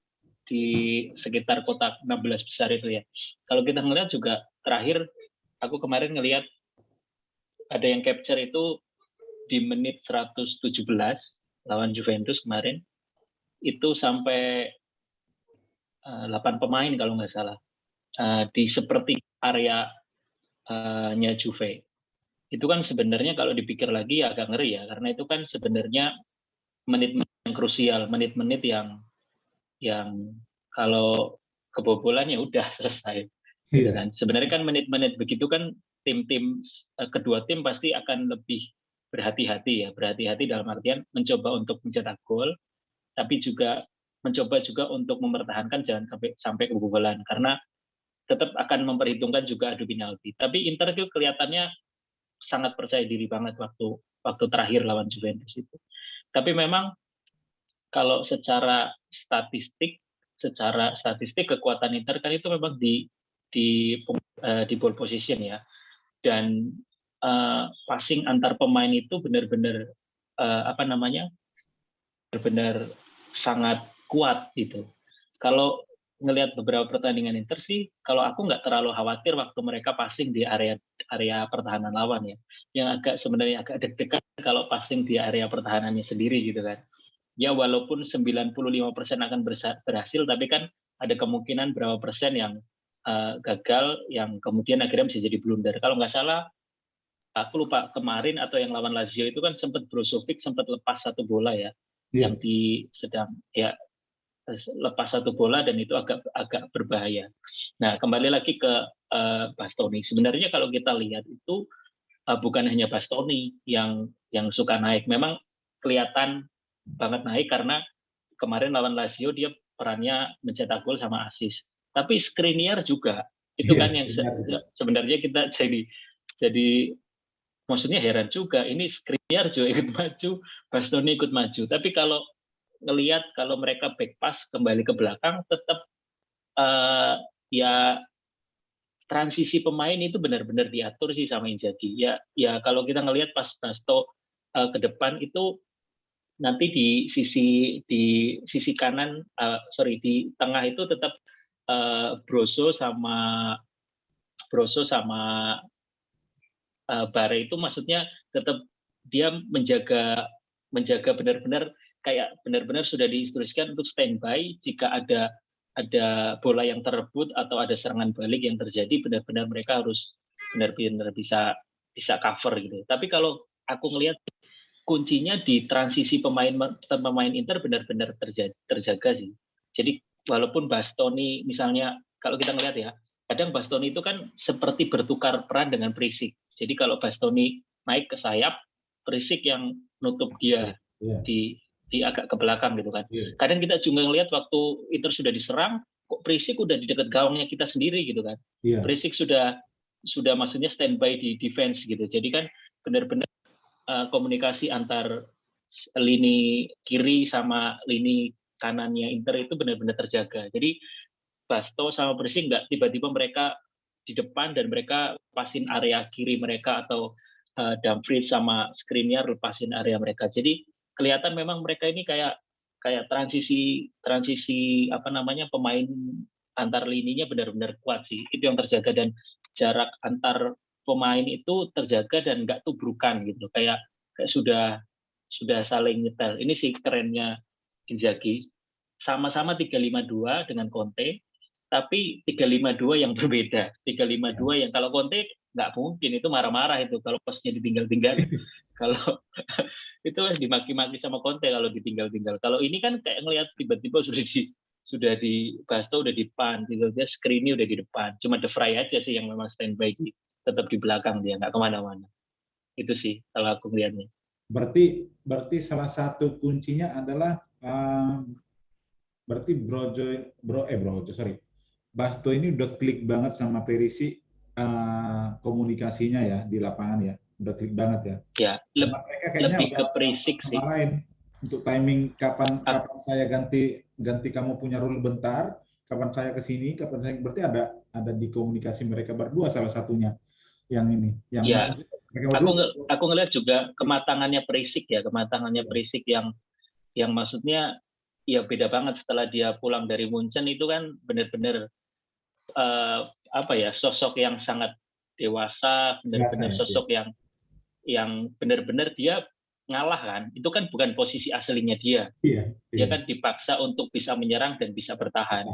C: sekitar kotak 16 besar itu ya. Kalau kita ngeliat juga terakhir aku kemarin ngelihat ada yang capture itu di menit 117 lawan Juventus kemarin itu sampai 8 pemain kalau nggak salah di seperti area-nya Juve. Itu kan sebenarnya kalau dipikir lagi ya agak ngeri ya, karena itu kan sebenarnya menit-menit yang krusial, menit-menit yang kalau kebobolan ya udah selesai. Gitu kan. Sebenarnya kan menit-menit begitu kan tim-tim kedua tim pasti akan lebih berhati-hati ya, berhati-hati dalam artian mencoba untuk mencetak gol, tapi juga mencoba juga untuk mempertahankan jangan sampai kebobolan karena tetap akan memperhitungkan juga adu penalti. Tapi Inter itu kelihatannya sangat percaya diri banget waktu terakhir lawan Juventus itu. Tapi memang kalau secara statistik kekuatan Inter kan itu memang di pole position ya, dan passing antar pemain itu benar-benar benar-benar sangat kuat gitu. Kalau ngelihat beberapa pertandingan Inter sih, kalau aku nggak terlalu khawatir waktu mereka passing di area pertahanan lawan ya. Yang sebenarnya agak deg-degan kalau passing di area pertahanannya sendiri gitu kan. Ya walaupun 95% akan berhasil, tapi kan ada kemungkinan berapa persen yang gagal, yang kemudian akhirnya bisa jadi blunder. Kalau nggak salah, aku lupa kemarin atau yang lawan Lazio itu kan sempat Brozovic sempat lepas satu bola ya, yang lepas satu bola dan itu agak berbahaya. Nah kembali lagi ke Bastoni. Sebenarnya kalau kita lihat itu bukan hanya Bastoni yang suka naik, memang kelihatan banget naik karena kemarin lawan Lazio dia perannya mencetak gol sama assist. Tapi Skriniar juga itu kan yang sebenarnya kita jadi maksudnya heran juga, ini Skriniar juga ikut maju, Bastoni ikut maju. Tapi kalau ngelihat kalau mereka back pass kembali ke belakang tetap ya transisi pemain itu benar-benar diatur sih sama Inzaghi. Ya kalau kita ngelihat pas Basto ke depan itu nanti di sisi kanan di tengah itu tetap Brozo sama Bare itu maksudnya tetap dia menjaga benar-benar kayak benar-benar sudah diinstruksikan untuk standby jika ada bola yang terebut atau ada serangan balik yang terjadi, benar-benar mereka harus benar-benar bisa cover gitu. Tapi kalau aku ngelihat kuncinya di transisi pemain Inter benar-benar terjaga sih. Jadi walaupun Bastoni misalnya kalau kita ngelihat ya, kadang Bastoni itu kan seperti bertukar peran dengan Perisic. Jadi kalau Bastoni naik ke sayap, Perisic yang nutup dia di agak ke belakang gitu kan. Kadang kita juga ngelihat waktu Inter sudah diserang, kok Perisic udah di dekat gawangnya kita sendiri gitu kan. Perisic sudah maksudnya standby di defense gitu. Jadi kan benar-benar komunikasi antar lini kiri sama lini kanannya Inter itu benar-benar terjaga. Jadi Basto sama Perisic nggak tiba-tiba mereka di depan dan mereka lepasin area kiri mereka atau Dumfries sama Skriniar lepasin area mereka. Jadi kelihatan memang mereka ini kayak transisi pemain antar lininya benar-benar kuat sih. Itu yang terjaga dan jarak antar pemain itu terjaga dan nggak tubrukan gitu. Kayak sudah saling nyetel. Ini sih kerennya Inzaghi. Sama-sama 3-5-2 dengan Conte, tapi 3-5-2 yang berbeda. 3-5-2 yang kalau Conte nggak mungkin, itu marah-marah itu kalau posnya ditinggal-tinggal. Kalau itu dimaki-maki sama Conte kalau ditinggal-tinggal. Kalau ini kan kayak ngelihat tiba-tiba sudah di Basto udah di depan, tiba-tiba Skriniar udah di depan. Cuma De Vrij aja sih yang memang standby tetap di belakang, dia nggak kemana-mana. Itu sih kalau aku lihatnya.
A: Berarti salah satu kuncinya adalah berarti Basto ini udah klik banget sama Perisic komunikasinya ya di lapangan ya, udah klik banget ya.
C: Ya, lebih ke Perisic sih.
A: Untuk timing kapan saya ganti kamu punya rule bentar, kapan saya ke sini, kapan saya berarti ada di komunikasi mereka berdua salah satunya yang ini. Yang
C: Aku ngelihat juga kematangannya Perisic ya, kematangannya Perisic yang maksudnya ya beda banget setelah dia pulang dari Munchen itu kan benar-benar sosok yang sangat dewasa, benar-benar sosok yang benar-benar dia ngalah kan. Itu kan bukan posisi aslinya dia. Dia kan dipaksa untuk bisa menyerang dan bisa bertahan.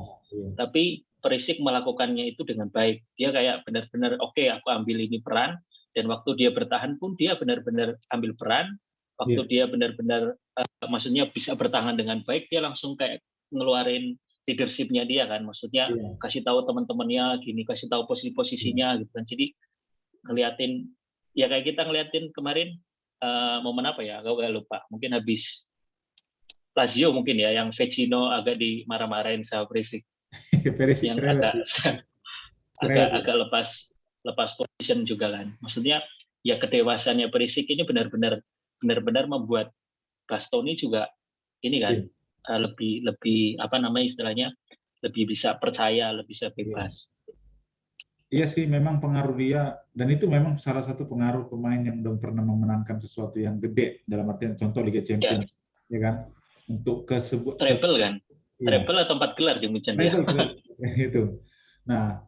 C: Tapi Perisic melakukannya itu dengan baik. Dia kayak benar-benar oke, aku ambil ini peran. Dan waktu dia bertahan pun dia benar-benar ambil peran. Waktu dia benar-benar maksudnya bisa bertahan dengan baik, dia langsung kayak ngeluarin leadership-nya dia kan. Maksudnya kasih tahu teman-temannya gini, kasih tahu posisi-posisinya gitu kan. Jadi ngeliatin ya kayak kita ngeliatin kemarin momen apa ya? Aku lupa. Mungkin habis Lazio mungkin ya yang Vecino agak dimarah-marahin sama Perisic. Yang agak lepas position juga kan. Maksudnya ya kedewasannya Perisic ini benar-benar membuat Bastoni juga ini kan lebih apa namanya istilahnya lebih bisa percaya, lebih bisa bebas.
A: Iya sih, memang pengaruh dia, dan itu memang salah satu pengaruh pemain yang udah pernah memenangkan sesuatu yang gede, dalam artian contoh Liga Champions, ya kan? Untuk
C: treble kan? Treble atau 4 gelar di Munchen dia.
A: Itu. Nah,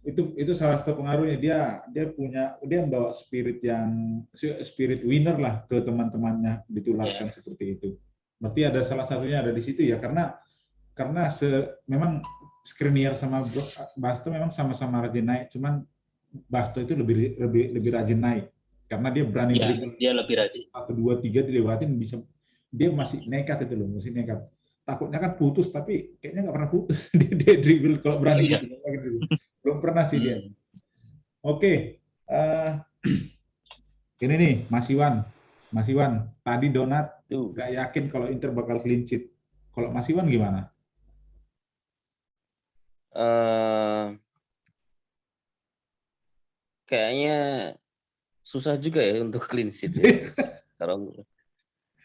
A: itu salah satu pengaruhnya. Dia membawa spirit winner lah ke teman-temannya, ditularkan seperti itu. Berarti ada salah satunya ada di situ ya, karena memang Skriniar sama Basto memang sama-sama rajin naik, cuman Basto itu lebih rajin naik karena dia berani dribble.
C: Dia lebih rajin.
A: 1, 2, 3 dilewatin bisa, dia masih nekat itu loh, masih nekat. Takutnya kan putus, tapi kayaknya nggak pernah putus. dia dribble kalau berani gitu. Belum pernah sih dia. Oke. Ini nih, Mas Iwan. Tadi Donat nggak yakin kalau Inter bakal clean sheet. Kalau Mas Iwan gimana?
D: Kayaknya susah juga ya untuk clean sheet ya.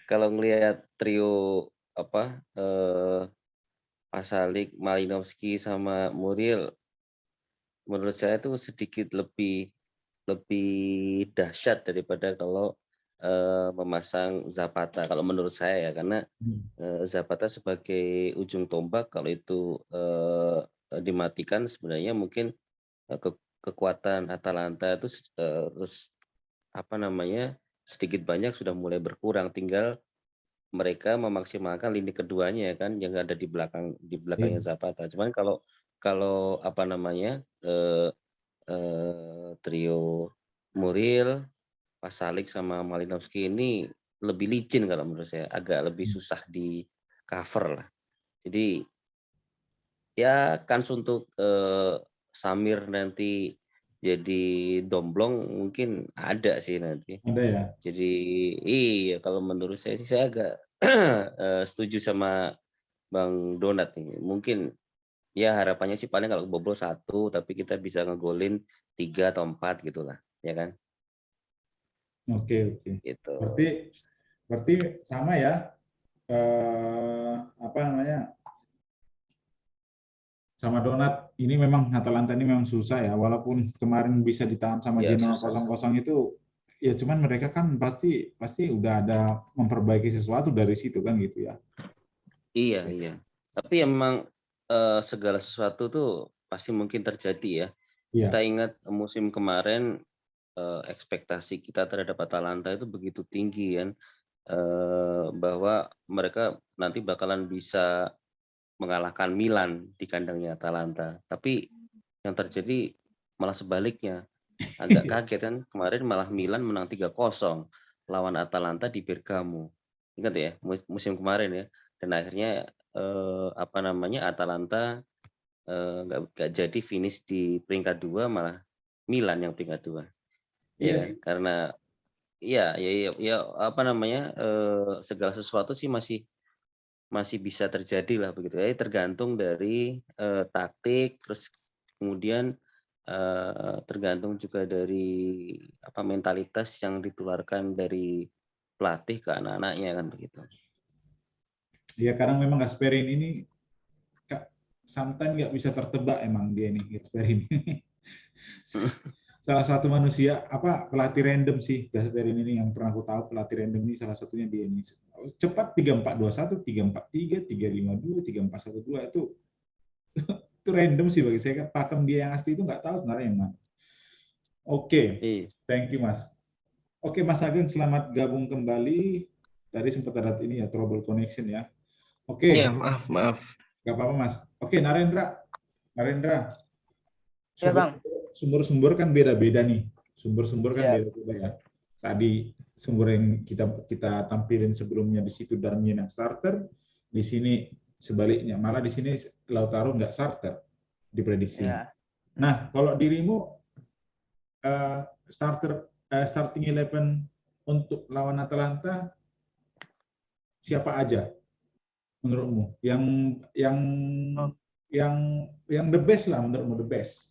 D: Kalau ngelihat trio Pasalic, Malinowski sama Muriel, menurut saya tuh sedikit lebih dahsyat daripada kalau memasang Zapata. Kalau menurut saya ya, karena Zapata sebagai ujung tombak, kalau itu dimatikan sebenarnya mungkin kekuatan Atalanta itu sedikit banyak sudah mulai berkurang, tinggal mereka memaksimalkan lini keduanya kan yang ada di belakangnya Zapata. Cuman kalau trio Muriel, Pasalic sama Malinowski ini lebih licin kalau menurut saya, agak lebih susah di cover lah. Jadi ya kans untuk Samir nanti jadi domblong mungkin ada sih nanti.
A: Ada ya.
D: Jadi iya, kalau menurut saya sih saya agak setuju sama Bang Donat nih. Mungkin ya harapannya sih paling kalau bobol 1 tapi kita bisa ngegolin 3 atau 4 gitulah, ya kan?
A: Oke.
D: Gitu.
A: Berarti sama ya. Sama Donat, ini memang Atalanta ini memang susah ya, walaupun kemarin bisa ditahan sama Genoa 0-0 itu, ya cuman mereka kan pasti udah ada memperbaiki sesuatu dari situ kan gitu ya.
D: Iya. Tapi emang segala sesuatu tuh pasti mungkin terjadi ya. Kita ingat musim kemarin ekspektasi kita terhadap Atalanta itu begitu tinggi kan, bahwa mereka nanti bakalan bisa mengalahkan Milan di kandangnya Atalanta. Tapi yang terjadi malah sebaliknya. Agak kaget kan, kemarin malah Milan menang 3-0 lawan Atalanta di Bergamo. Ingat ya, musim kemarin ya. Dan akhirnya Atalanta nggak jadi finish di peringkat 2, malah Milan yang peringkat 2. Ya kan? Karena segala sesuatu sih masih bisa terjadi lah begitu ya, tergantung dari taktik, terus kemudian tergantung juga dari mentalitas yang ditularkan dari pelatih ke anak-anaknya kan begitu.
A: Iya, kadang memang Gasperini ini sometimes nggak bisa tertebak emang dia ini Gasperini. salah satu manusia pelatih random sih Gasperini ini yang pernah aku tahu, pelatih random ini salah satunya dia ini. Cepat 3-4-2-1, 3-4-3, 3-5-2, 3-4-1-2 itu random sih bagi saya. Pakem dia yang asli itu nggak tahu sebenarnya yang mana. Oke, thank you Mas. Oke Mas Ageng, selamat gabung kembali. Tadi sempat ada ini ya, trouble connection ya. Oke.
B: Ya, maaf.
A: Nggak apa-apa Mas. Oke, Narendra.
E: Ya Bang.
A: Sumber-sumber kan beda-beda nih. Sumber-sumber kan beda-beda ya. Tadi sumber yang kita tampilin sebelumnya di situ Darmian yang starter, di sini sebaliknya. Malah di sini Lautaro nggak starter diprediksi.
E: Ya.
A: Nah, kalau dirimu starting 11 untuk lawan Atalanta siapa aja menurutmu? Yang the best lah menurutmu, the best.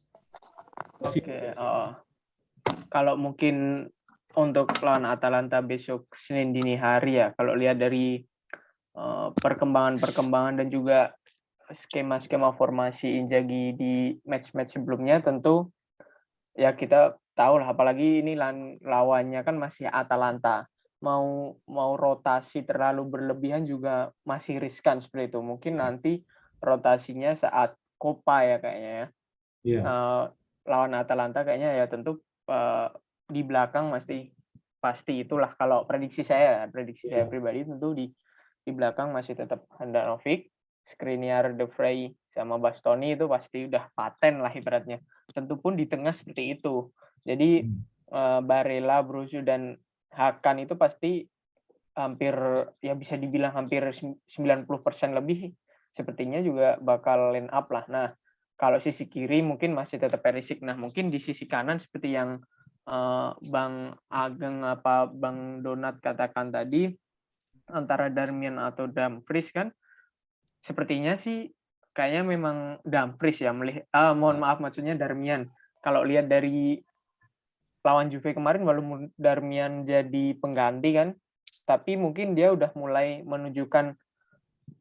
E: Oke. Kalau mungkin untuk lawan Atalanta besok Senin dini hari ya, kalau lihat dari perkembangan dan juga skema-skema formasi Inzaghi di match-match sebelumnya, tentu ya kita tahu lah, apalagi ini lawannya kan masih Atalanta. Mau rotasi terlalu berlebihan juga masih riskan seperti itu. Mungkin nanti rotasinya saat Copa ya kayaknya ya. Lawan Atalanta kayaknya ya tentu di belakang pasti itulah, kalau prediksi saya pribadi tentu di belakang masih tetap Handanovic, Skriniar, De Vrij sama Bastoni itu pasti udah paten lah ibaratnya. Tentu pun di tengah seperti itu. Jadi Barella, Brozovic dan Hakan itu pasti hampir ya bisa dibilang hampir 90% lebih sepertinya juga bakal line up lah. Nah, kalau sisi kiri mungkin masih tetap Perisic. Nah, mungkin di sisi kanan seperti yang Bang Ageng Bang Donat katakan tadi, antara Darmian atau Dumfries kan, sepertinya sih kayaknya memang Dumfries ya. Maksudnya Darmian. Kalau lihat dari lawan Juve kemarin, walaupun Darmian jadi pengganti kan, tapi mungkin dia udah mulai menunjukkan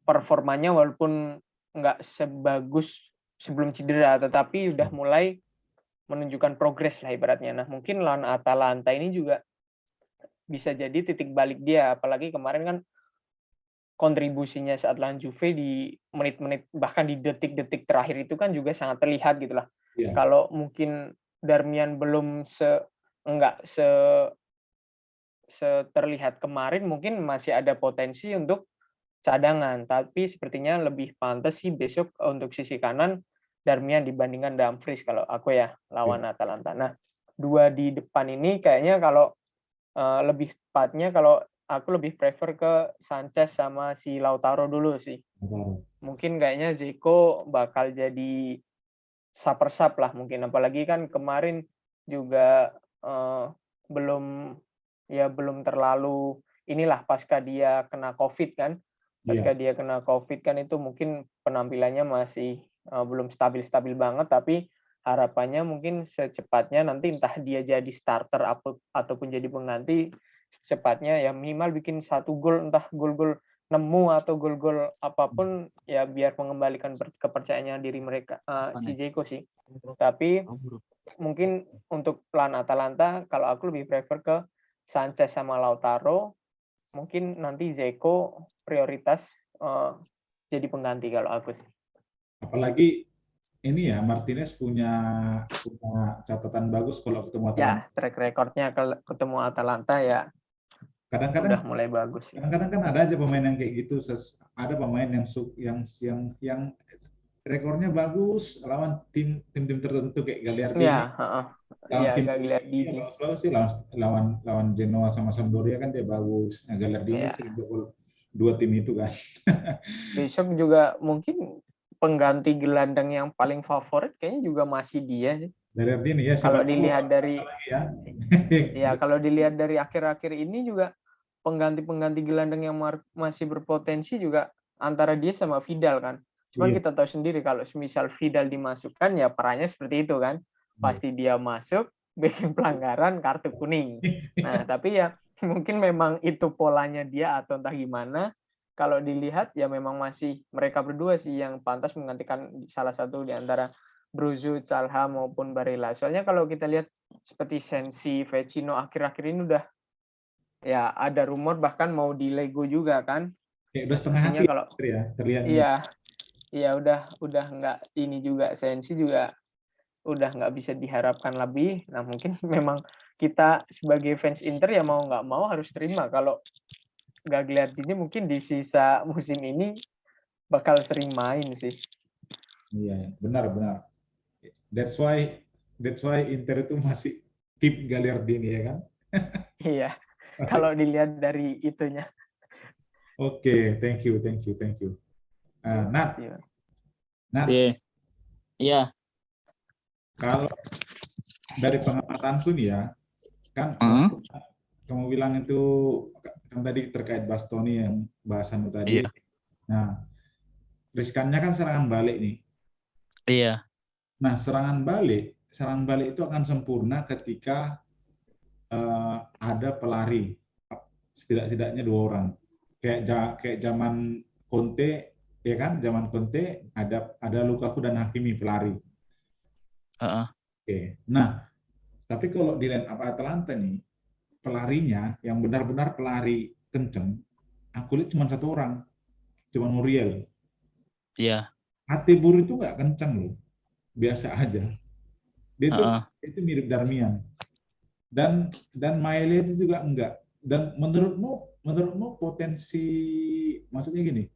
E: performanya walaupun nggak sebagus sebelum cedera, tetapi udah mulai menunjukkan progres lah ibaratnya. Nah, mungkin lawan Atalanta ini juga bisa jadi titik balik dia, apalagi kemarin kan kontribusinya saat lawan Juve di menit-menit bahkan di detik-detik terakhir itu kan juga sangat terlihat gitulah. Kalau mungkin Darmian belum terlihat kemarin, mungkin masih ada potensi untuk cadangan, tapi sepertinya lebih pantas sih besok untuk sisi kanan Darmian dibandingkan Dumfries kalau aku ya lawan Atalanta. Nah, dua di depan ini kayaknya kalau lebih tepatnya kalau aku lebih prefer ke Sanchez sama si Lautaro dulu sih. Mungkin kayaknya Zico bakal jadi sub lah mungkin, apalagi kan kemarin juga belum terlalu inilah pasca dia kena COVID kan. Dia kena COVID kan itu mungkin penampilannya masih belum stabil banget, tapi harapannya mungkin secepatnya nanti entah dia jadi starter ataupun jadi pengganti, secepatnya ya minimal bikin 1 gol, entah gol-gol nemu atau gol-gol apapun ya, biar mengembalikan kepercayaannya diri mereka si Zico sih. Tapi mungkin untuk lawan Atalanta kalau aku lebih prefer ke Sanchez sama Lautaro. Mungkin nanti Zico prioritas jadi pengganti kalau aku sih.
A: Apalagi ini ya, Martinez punya catatan bagus kalau ketemu Atalanta.
E: Ya, track recordnya kalau ketemu Atalanta ya
A: kadang-kadang
E: udah mulai bagus.
A: Kadang-kadang kan ada aja pemain yang kayak gitu. Ada pemain yang rekornya bagus lawan tim tertentu kayak Gagliardini.
E: Gagliardini.
A: Bagus sih lawan Genoa sama Sampdoria kan dia bagus. Nah, Gagliardini sering gol 2 tim itu kan.
E: Besok juga mungkin pengganti gelandang yang paling favorit kayaknya juga masih dia.
A: Gagliardini ya.
E: Kalau dilihat dari kalau dilihat dari akhir-akhir ini juga pengganti gelandang yang masih berpotensi juga antara dia sama Vidal kan. Cuman kita tahu sendiri kalau semisal Vidal dimasukkan ya perannya seperti itu kan. Pasti dia masuk, bikin pelanggaran, kartu kuning. Nah, tapi ya mungkin memang itu polanya dia atau entah gimana. Kalau dilihat ya memang masih mereka berdua sih yang pantas menggantikan salah satu di antara Brozovic, Calha maupun Barella. Soalnya kalau kita lihat seperti Sensi, Vecino akhir-akhir ini udah ya ada rumor bahkan mau di Lego juga kan.
A: Kayak udah setengah
E: Sepertinya
A: hati
E: kalau
A: ya terlihatnya.
E: iya, iya udah nggak ini juga, Sensi juga udah nggak bisa diharapkan lebih. Nah mungkin memang kita sebagai fans Inter ya mau nggak mau harus terima kalau Gagliardini mungkin di sisa musim ini bakal sering main sih.
A: Iya, benar. That's why Inter itu masih keep Gagliardini ya kan?
E: Iya, kalau dilihat dari itunya.
A: Oke, thank you. Nat,
F: Iya. Iya.
A: kalau dari pengamatanku nih ya, kan kamu bilang itu kan tadi terkait Bastoni yang bahasanmu tadi.
F: Iya.
A: Nah, riskannya kan serangan balik nih.
F: Iya.
A: Nah, serangan balik itu akan sempurna ketika ada pelari setidaknya 2 orang. Kayak zaman Conte, ya kan? Zaman Conte ada Lukaku dan Hakimi pelari. Oke. Nah, tapi kalau di line up Atalanta nih, pelarinya yang benar-benar pelari kenceng, aku lihat cuma 1 orang, cuma Muriel.
F: Iya.
A: Atebur itu nggak kenceng loh, biasa aja. Dia itu mirip Darmian. Dan Maele itu juga enggak. Dan menurutmu potensi, maksudnya gini,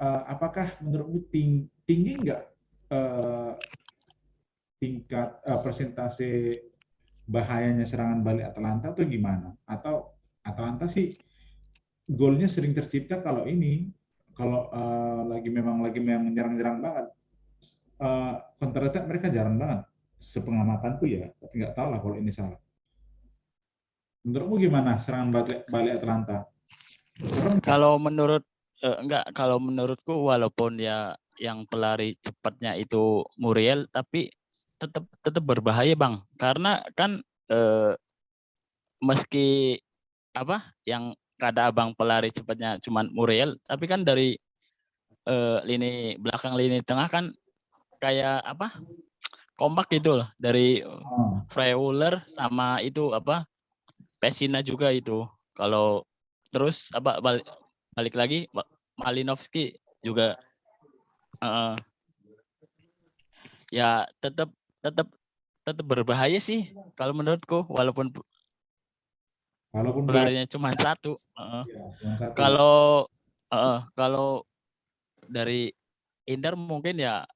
A: apakah menurutmu tinggi enggak tingkat persentase bahayanya serangan balik Atalanta atau gimana? Atau Atalanta sih golnya sering tercipta kalau lagi memang nyerang-nyerang banget. Counter attack mereka jarang banget, sepengamatanku ya, tapi nggak tahu lah kalau ini salah. Menurutmu gimana serangan balik Atalanta?
F: Kalau menurutku walaupun ya yang pelari cepatnya itu Muriel, tapi tetap berbahaya Bang, karena kan meski yang kata Abang pelari cepatnya cuman Muriel, tapi kan dari lini belakang lini tengah kan kayak kompak gitu loh, dari Freuler sama itu Pessina juga itu. Kalau terus balik lagi Malinovskyi juga ya tetap berbahaya sih kalau menurutku, walaupun pelarinya cuma 1.
A: Ya, cuma 1.
F: Kalau dari Inter mungkin ya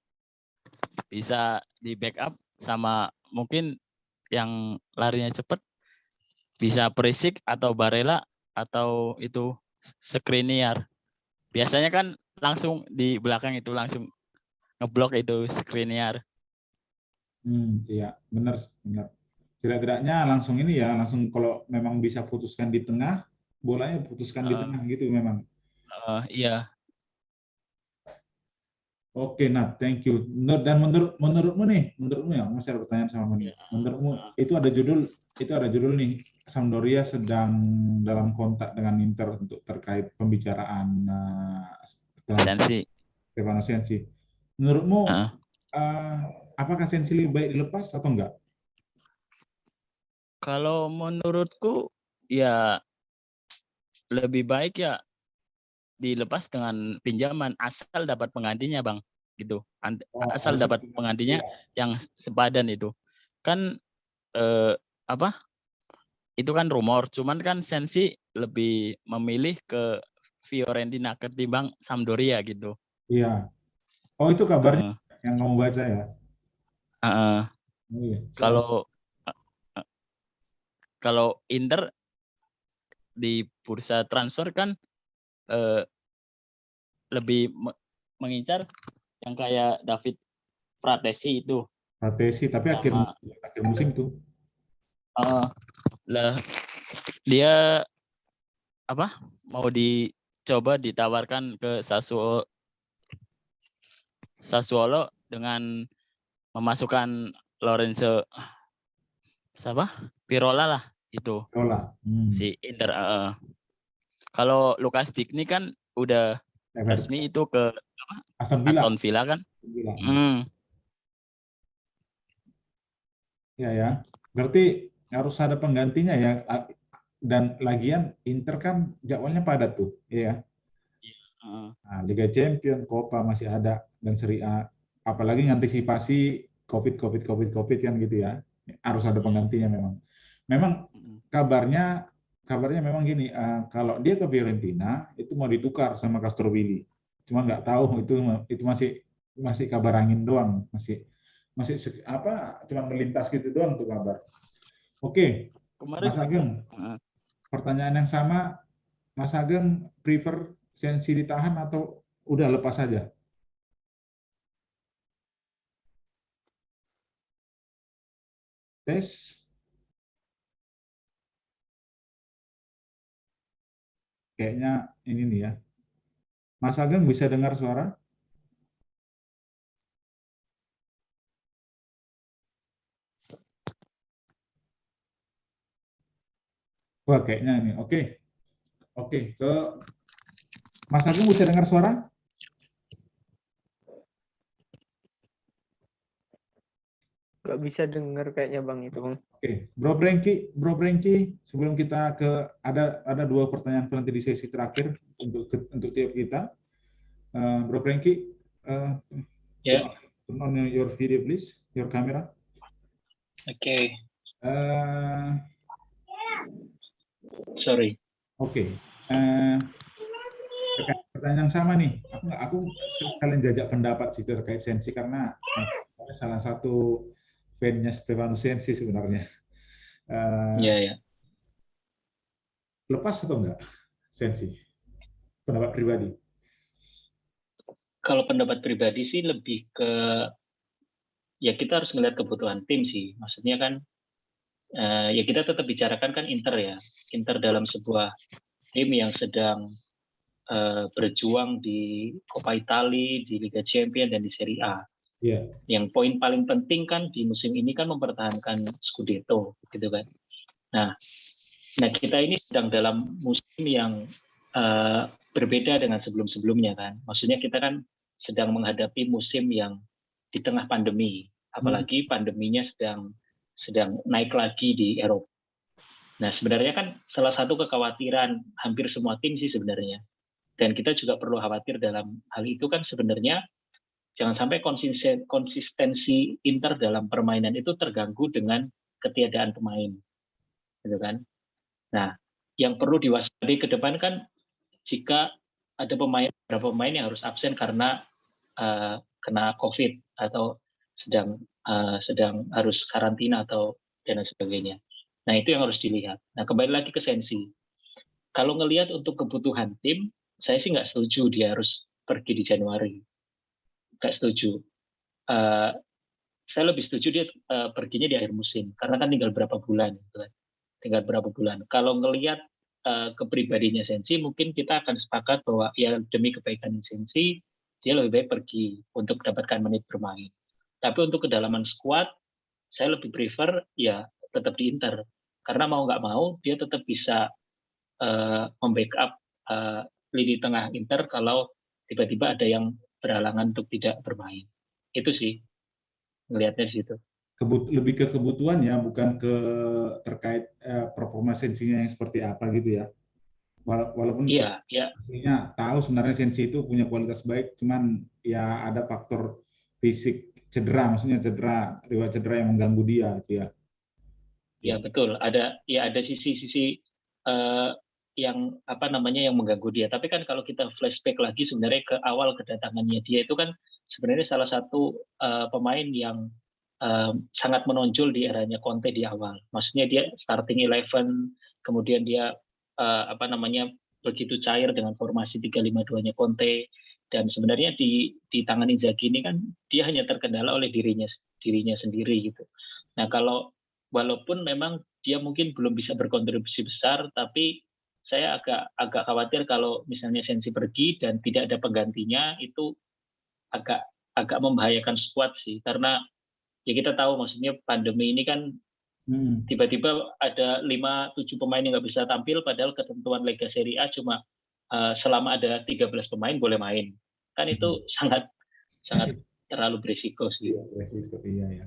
F: bisa di backup sama mungkin yang larinya cepat bisa Perisic atau Barella atau itu Skriniar. Biasanya kan langsung di belakang itu langsung ngeblok itu Skriniar.
A: Iya, benar. Tidak-tidaknya langsung ini ya, langsung kalau memang bisa putuskan di tengah, bolanya putuskan di tengah gitu memang.
F: Iya.
A: Oke, Nat, thank you. Dan menurutmu ya, masih ada pertanyaan sama Moni. Menurutmu itu ada judul nih, Sampdoria sedang dalam kontak dengan Inter untuk terkait pembicaraan Stefano Sensi. Menurutmu apakah Sensi lebih baik dilepas atau enggak?
F: Kalau menurutku ya lebih baik ya dilepas dengan pinjaman asal dapat penggantinya Bang, gitu. Asal dapat penggantinya yang sepadan itu. Kan itu kan rumor, cuman kan Sensi lebih memilih ke Fiorentina ketimbang Sampdoria gitu.
A: Iya. Oh, itu kabarnya yang kamu baca ya?
F: Iya. Kalau Inter di bursa transfer kan lebih mengincar yang kayak David Fratesi itu.
A: Fratesi, tapi akhir musim tuh.
F: Lah dia mau dicoba ditawarkan ke Sassuolo dengan memasukkan Lorenzo Pirola lah itu. Si Inter. Kalau Lukas Digny kan udah resmi itu ke Aston Villa kan.
A: Ya. Berarti harus ada penggantinya ya. Dan lagian Inter kan jadwalnya padat tuh, ya. Nah, Liga Champions, Copa masih ada dan Serie A. Apalagi ngantisipasi COVID kan gitu ya. Harus ada penggantinya memang. Memang kabarnya memang gini, kalau dia ke Fiorentina itu mau ditukar sama Castrovilli. Cuma nggak tahu itu masih kabar angin doang, masih cuma melintas gitu doang tuh kabar. Oke,
F: Kemarin
A: Mas Ageng, pertanyaan yang sama, Mas Ageng prefer Sensi ditahan atau udah lepas saja? Tes. Kayaknya ini nih ya. Mas Ageng bisa dengar suara? Wah, kayaknya ini. Oke. Ke Mas Ageng bisa dengar suara?
E: Nggak bisa dengar kayaknya Bang itu, Bang.
A: Oke, Bro Brengki, sebelum kita ke ada 2 pertanyaan nanti di sesi terakhir untuk tiap kita. Bro Brengki, turn on your video please, your camera.
C: Oke.
A: Sorry. Oke. Pertanyaan yang sama nih. Aku sekalian jajak pendapat sih terkait Sensi karena salah satu fan-nya Stefano Sensi sebenarnya.
C: Iya.
A: Lepas atau enggak Sensi? Pendapat pribadi.
C: Kalau pendapat pribadi sih lebih ke ya kita harus melihat kebutuhan tim sih. Maksudnya kan ya kita tetap bicarakan kan Inter ya. Inter dalam sebuah tim yang sedang berjuang di Coppa Italia, di Liga Champions dan di Serie A.
A: Yeah.
C: Yang poin paling penting kan di musim ini kan mempertahankan Scudetto, gitu kan. Nah kita ini sedang dalam musim yang berbeda dengan sebelum-sebelumnya kan. Maksudnya kita kan sedang menghadapi musim yang di tengah pandemi, apalagi pandeminya sedang naik lagi di Eropa. Nah sebenarnya kan salah satu kekhawatiran hampir semua tim sih sebenarnya. Dan kita juga perlu khawatir dalam hal itu kan sebenarnya jangan sampai konsistensi Inter dalam permainan itu terganggu dengan ketiadaan pemain, gitu kan? Nah, yang perlu diwaspadai ke depan kan jika ada beberapa pemain yang harus absen karena kena COVID atau sedang harus karantina atau dan sebagainya. Nah, itu yang harus dilihat. Nah, kembali lagi ke Sensi. Kalau ngelihat untuk kebutuhan tim, saya sih nggak setuju dia harus pergi di Januari. Nggak setuju. Saya lebih setuju dia perginya di akhir musim, karena kan tinggal berapa bulan. Gitu kan. Tinggal berapa bulan. Kalau ngelihat kepribadinya Sensi, mungkin kita akan sepakat bahwa ya demi kebaikan Sensi, dia lebih baik pergi untuk mendapatkan menit bermain. Tapi untuk kedalaman skuad, saya lebih prefer ya tetap di Inter. Karena mau nggak mau, dia tetap bisa membackup lini tengah Inter kalau tiba-tiba ada yang berhalangan untuk tidak bermain. Itu sih ngelihatnya di situ.
A: Lebih ke kebutuhan ya, bukan ke terkait performa Sensinya yang seperti apa gitu ya. Walaupun pastinya tahu sebenarnya Sensi itu punya kualitas baik, cuman ya ada faktor fisik cedera, maksudnya riwayat cedera yang mengganggu dia gitu ya.
C: Ya betul, ada sisi-sisi yang yang mengganggu dia. Tapi kan kalau kita flashback lagi sebenarnya ke awal kedatangannya dia itu kan sebenarnya salah satu pemain yang sangat menonjol di eranya Conte di awal. Maksudnya dia starting 11, kemudian dia begitu cair dengan formasi 3-5-2-nya Conte, dan sebenarnya di tangan Inzaghi ini kan dia hanya terkendala oleh dirinya sendiri gitu. Nah kalau walaupun memang dia mungkin belum bisa berkontribusi besar, tapi saya agak khawatir kalau misalnya Sensi pergi dan tidak ada penggantinya, itu agak membahayakan skuad sih, karena ya kita tahu maksudnya pandemi ini kan tiba-tiba ada 5-7 pemain yang nggak bisa tampil, padahal ketentuan Liga Serie A cuma selama ada 13 pemain boleh main. Kan itu sangat terlalu berisiko sih.
A: Berisiko, iya ya.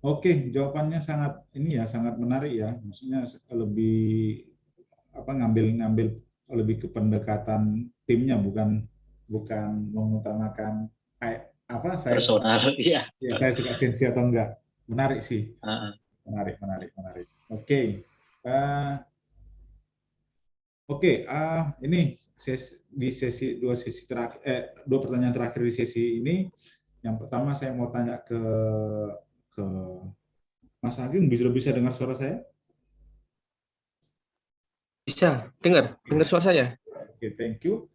A: Oke, jawabannya sangat ini ya, sangat menarik ya. Maksudnya lebih apa ngambil lebih ke pendekatan timnya, bukan mengutamakan apa
C: Personal, iya.
A: ya, saya suka sensi atau enggak. Menarik sih.
C: Heeh.
A: Menarik. Oke. Oke, ini di dua pertanyaan terakhir di sesi ini. Yang pertama saya mau tanya ke Mas Ageng, bisa dengar suara saya?
B: Bisa, dengar suara saya.
A: Oke, thank you.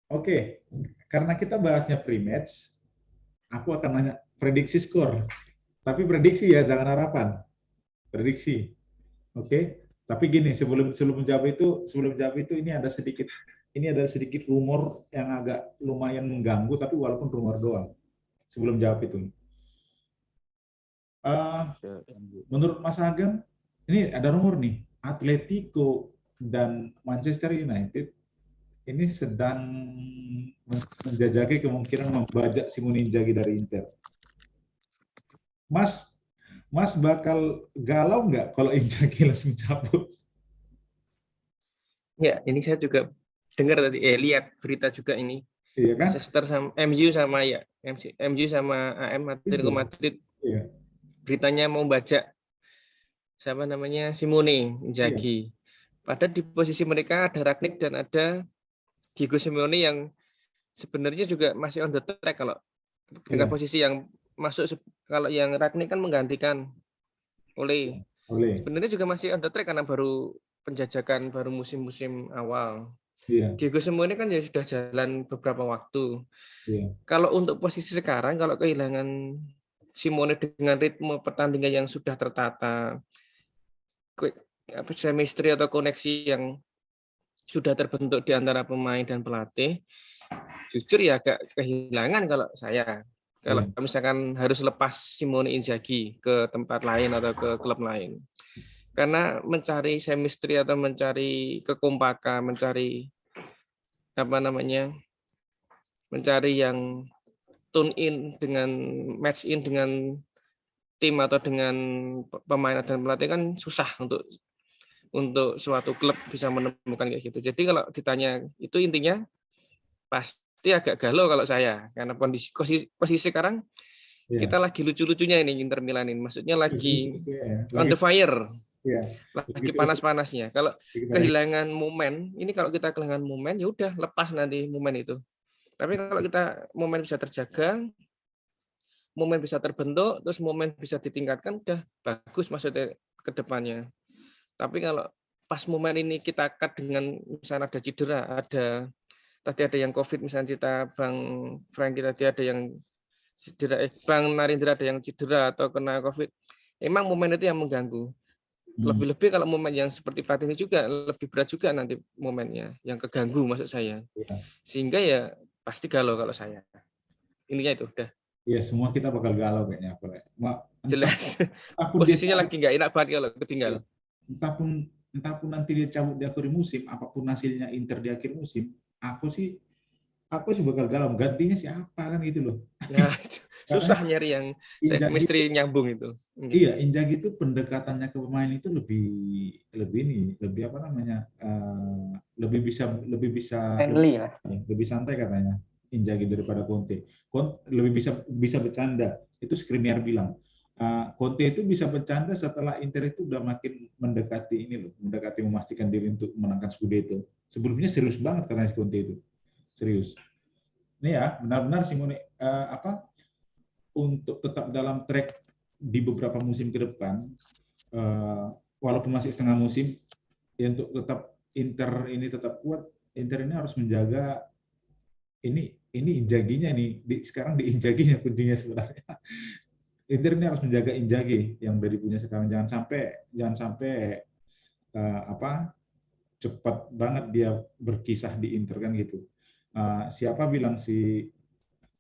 A: Oke, karena kita bahasnya pre-match, aku akan nanya prediksi skor. Tapi prediksi ya, jangan harapan. Prediksi. Oke. Tapi gini, sebelum jawab itu ini ada sedikit rumor yang agak lumayan mengganggu, tapi walaupun rumor doang. Sebelum jawab itu. Menurut Mas Ageng, ini ada rumor nih, Atletico dan Manchester United ini sedang menjajaki kemungkinan membajak Simone Inzaghi dari Inter. Mas bakal galau nggak kalau Inzaghi langsung cabut?
B: Ya, ini saya juga dengar tadi, lihat berita juga ini.
A: Iya kan?
B: Manchester sama MU sama ya, MU sama AM Atletico Madrid.
A: Iya.
B: Beritanya mau bajak siapa namanya Simone Inzaghi. Padahal di posisi mereka ada Rangnick dan ada Diego Simeone yang sebenarnya juga masih on the track kalau dengan posisi yang masuk, kalau yang Rangnick kan menggantikan oleh. Sebenarnya juga masih on the track karena baru penjajakan baru musim-musim awal. Diego Simeone kan ya sudah jalan beberapa waktu. Kalau untuk posisi sekarang, kalau kehilangan Simone dengan ritme pertandingan yang sudah tertata, chemistry atau koneksi yang sudah terbentuk di antara pemain dan pelatih, jujur ya agak kehilangan kalau saya. Kalau misalkan harus lepas Simone Inzaghi ke tempat lain atau ke klub lain. Karena mencari chemistry atau mencari kekompakan, mencari yang tune in dengan match in dengan tim atau dengan pemain dan pelatih kan susah untuk suatu klub bisa menemukan kayak gitu. Jadi kalau ditanya itu intinya pasti agak galau kalau saya, karena posisi sekarang kita lagi lucu-lucunya ini Inter Milan ini, maksudnya lagi on the fire, lagi panas-panasnya. Kalau kehilangan momen, ini kalau kita kehilangan momen ya udah lepas nanti momen itu. Tapi kalau kita momen bisa terjaga, momen bisa terbentuk, terus momen bisa ditingkatkan, udah bagus maksudnya ke depannya. Tapi kalau pas momen ini kita cut dengan misalnya ada cedera, tadi ada yang COVID, misalnya cerita Bang Franky tadi ada yang cedera, Bang Narindra ada yang cedera atau kena COVID, emang momen itu yang mengganggu. Lebih-lebih kalau momen yang seperti pelatih ini juga lebih berat juga nanti momennya, yang keganggu maksud saya. Sehingga ya pasti galau kalau saya. Intinya itu udah.
A: Iya, semua kita bakal galau kayaknya.
B: Jelas. Posisinya lagi nggak enak banget kalau ketinggal.
A: Entahpun nanti dia cabut di akhir musim, apapun hasilnya Inter di akhir musim, aku sih bakal galau. Gantinya siapa kan gitu loh.
B: Nah, susah nyari yang chemistry nyambung itu.
A: Iya, Inzaghi itu pendekatannya ke pemain itu lebih apa namanya? Lebih santai katanya Inzaghi daripada Conte. Lebih bisa bercanda. Itu Skriniar bilang. Conte itu bisa bercanda setelah Inter itu udah makin mendekati memastikan diri untuk menangkan Scudetto. Sebelumnya serius banget karena Conte itu. Serius. Ini ya, benar-benar Simone untuk tetap dalam track di beberapa musim ke depan, walaupun masih setengah musim, ya untuk tetap Inter ini tetap kuat, Inter ini harus menjaga ini Inzaghi-nya nih. Sekarang di Inzaghi-nya kuncinya sebenarnya. Inter ini harus menjaga Inzaghi yang udah dipunya sekarang, jangan sampai cepat banget dia berkisah di Inter kan gitu. Siapa bilang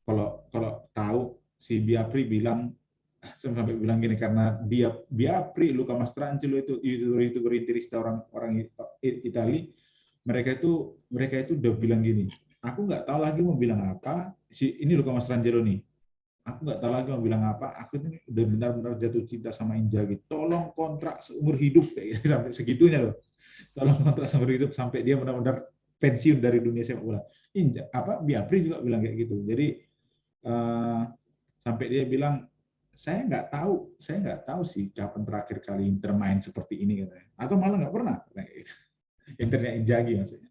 A: kalau tahu si Biapri bilang sampai bilang gini, karena Biapri, Luca Mastrangelo itu interista orang Itali, mereka itu udah bilang gini, aku nggak tahu lagi mau bilang apa, ini Luca Mastrangelo nih, Aku nggak tahu lagi mau bilang apa. Aku ini udah benar-benar jatuh cinta sama Inzaghi. Tolong kontrak seumur hidup kayak gitu, sampai segitunya loh. Tolong kontrak seumur hidup sampai dia benar-benar pensiun dari dunia sepak bola. Biapri juga bilang kayak gitu. Jadi sampai dia bilang, saya nggak tahu sih kapan terakhir kali Inter main seperti ini katanya. Atau malah nggak pernah. Gitu. Internya Inzaghi maksudnya.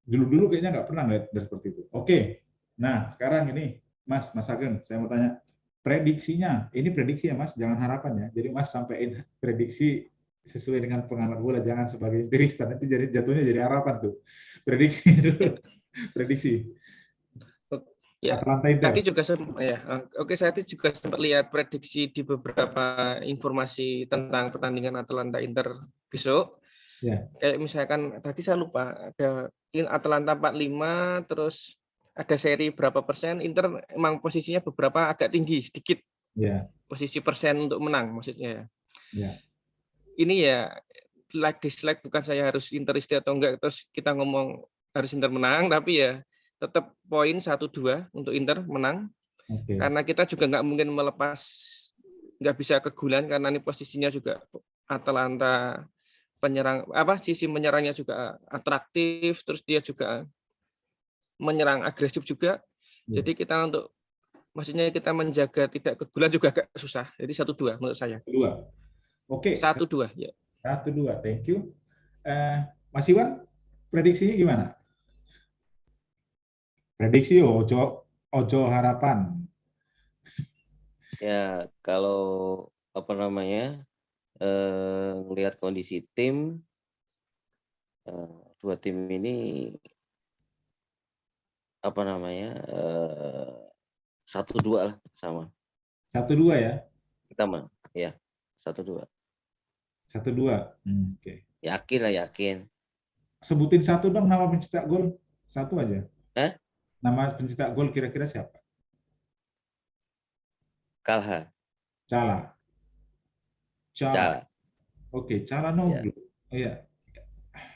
A: Dulu kayaknya nggak pernah ngeliat seperti itu. Oke, nah sekarang ini Mas Ageng, saya mau tanya prediksinya. Ini prediksi ya Mas, jangan harapan ya. Jadi Mas sampaikan prediksi sesuai dengan pengamat bola, jangan sebagai interista. Nanti jadi jatuhnya jadi harapan tuh. Prediksi dulu. Prediksi.
B: Ya,
A: Atalanta Inter.
B: Saya juga sempat lihat prediksi di beberapa informasi tentang pertandingan Atalanta Inter besok.
A: Ya.
B: Kayak misalkan tadi saya lupa ada Atalanta 45, terus ada seri berapa persen, Inter emang posisinya beberapa agak tinggi sedikit.
A: Ya.
B: Posisi persen untuk menang maksudnya.
A: Ya.
B: Ini ya like dislike, bukan saya harus Interisti atau enggak terus kita ngomong harus Inter menang, tapi ya tetap poin 1-2 untuk Inter menang.
A: Okay.
B: Karena kita juga nggak mungkin melepas, nggak bisa kegulan karena ini posisinya juga Atalanta penyerang, sisi menyerangnya juga atraktif, terus dia juga menyerang agresif juga. Jadi kita maksudnya kita menjaga tidak kegulan juga agak susah. Jadi 1-2 menurut saya.
A: 2. Oke.
B: 1-2 ya.
A: 1-2, thank you. Mas Iwan, prediksinya gimana? Prediksi ojo harapan.
D: Ya, kalau melihat kondisi tim, dua tim ini 1-2 lah sama.
A: 1-2 ya?
D: Kita mah, ya 1-2.
A: 1-2. Oke.
D: Yakin.
A: Sebutin satu dong nama pencetak gol. Satu aja. Nama pencetak gol kira-kira siapa?
D: Calha.
A: Cala. Oke, Cala Noglu. Iya.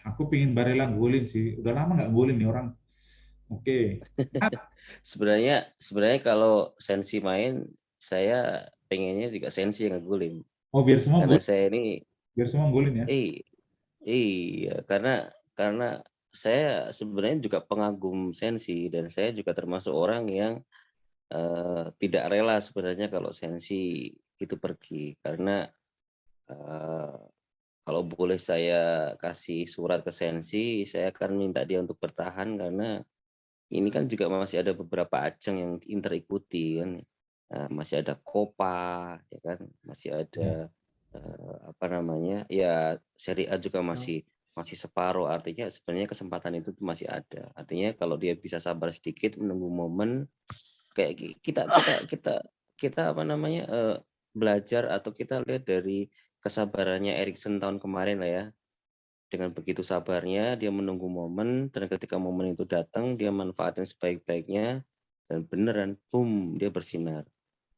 A: Aku pingin Barella golin sih. Udah lama nggak golin nih orang. Oke.
D: Sebenarnya kalau Sensi main, saya pengennya juga Sensi yang ngegolin.
A: Oh, biar semua
D: karena saya ini
A: biar semua golin ya.
D: Iya, karena saya sebenarnya juga pengagum Sensi dan saya juga termasuk orang yang tidak rela sebenarnya kalau Sensi itu pergi, karena kalau boleh saya kasih surat ke Sensi, saya akan minta dia untuk bertahan karena ini kan juga masih ada beberapa ajang yang Inter ikuti kan. Masih ada Copa ya kan, masih ada ya Serie A juga masih separuh, artinya sebenarnya kesempatan itu masih ada. Artinya kalau dia bisa sabar sedikit menunggu momen, kayak kita belajar atau kita lihat dari kesabarannya Erikson tahun kemarin lah ya. Dengan begitu sabarnya dia menunggu momen, dan ketika momen itu datang dia manfaatin sebaik-baiknya dan beneran boom dia bersinar.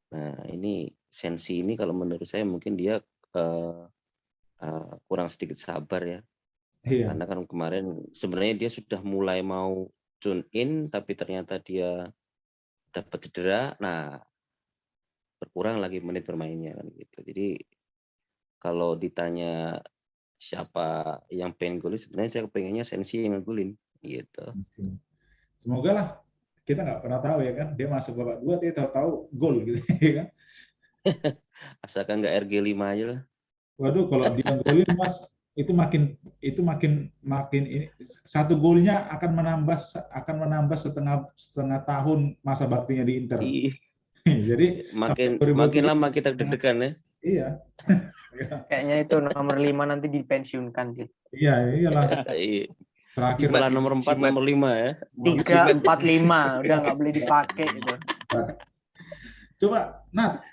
D: Nah, ini Sensi ini kalau menurut saya mungkin dia kurang sedikit sabar ya.
A: Iya.
D: Karena kan kemarin sebenarnya dia sudah mulai mau tune in, tapi ternyata dia dapat cedera. Nah, berkurang lagi menit bermainnya kan gitu. Jadi kalau ditanya siapa yang pengen golin, sebenarnya saya pengennya Sensi yang ngegolin gitu.
A: Semoga lah, kita nggak pernah tahu ya kan, dia masuk babak 2 dia tahu-tahu gol gitu ya kan.
D: Asalkan nggak RG5 aja lah.
A: Waduh, kalau dia golin Mas, itu makin ini satu golnya akan menambah setengah tahun masa baktinya di Inter. Jadi
D: makin lama kita deg-degan ya.
A: Iya.
E: Kayaknya itu nomor 5 nanti dipensiunkan sih.
A: Iya, iyalah.
D: Terakhir setelah nomor 4 nomor 5 ya.
E: 3, 4, 5 udah nggak boleh dipakai gitu.
A: Coba Nat.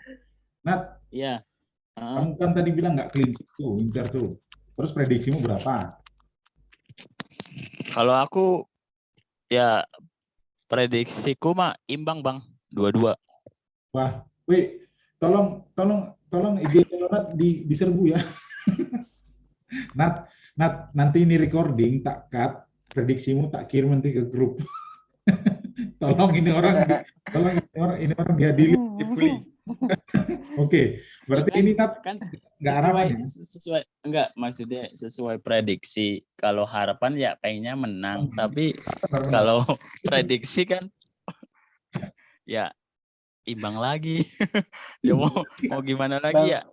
F: Iya.
A: Kamu kan tadi bilang nggak clean sheet tuh Inter tuh. Terus prediksimu berapa?
F: Kalau aku ya prediksiku mah imbang Bang, 2-2.
A: Wah, wih, tolong IG Nat diserbu ya. Nat, nanti ini recording tak cut, prediksimu tak kirim nanti ke grup. Tolong ini orang ini orang diadili. Oke, berarti
F: kan,
A: ini
F: kan
A: nggak harapan ya?
F: sesuai enggak maksudnya sesuai prediksi. Kalau harapan ya pengennya menang, tapi kalau prediksi kan ya imbang lagi. Ya mau gimana lagi ya?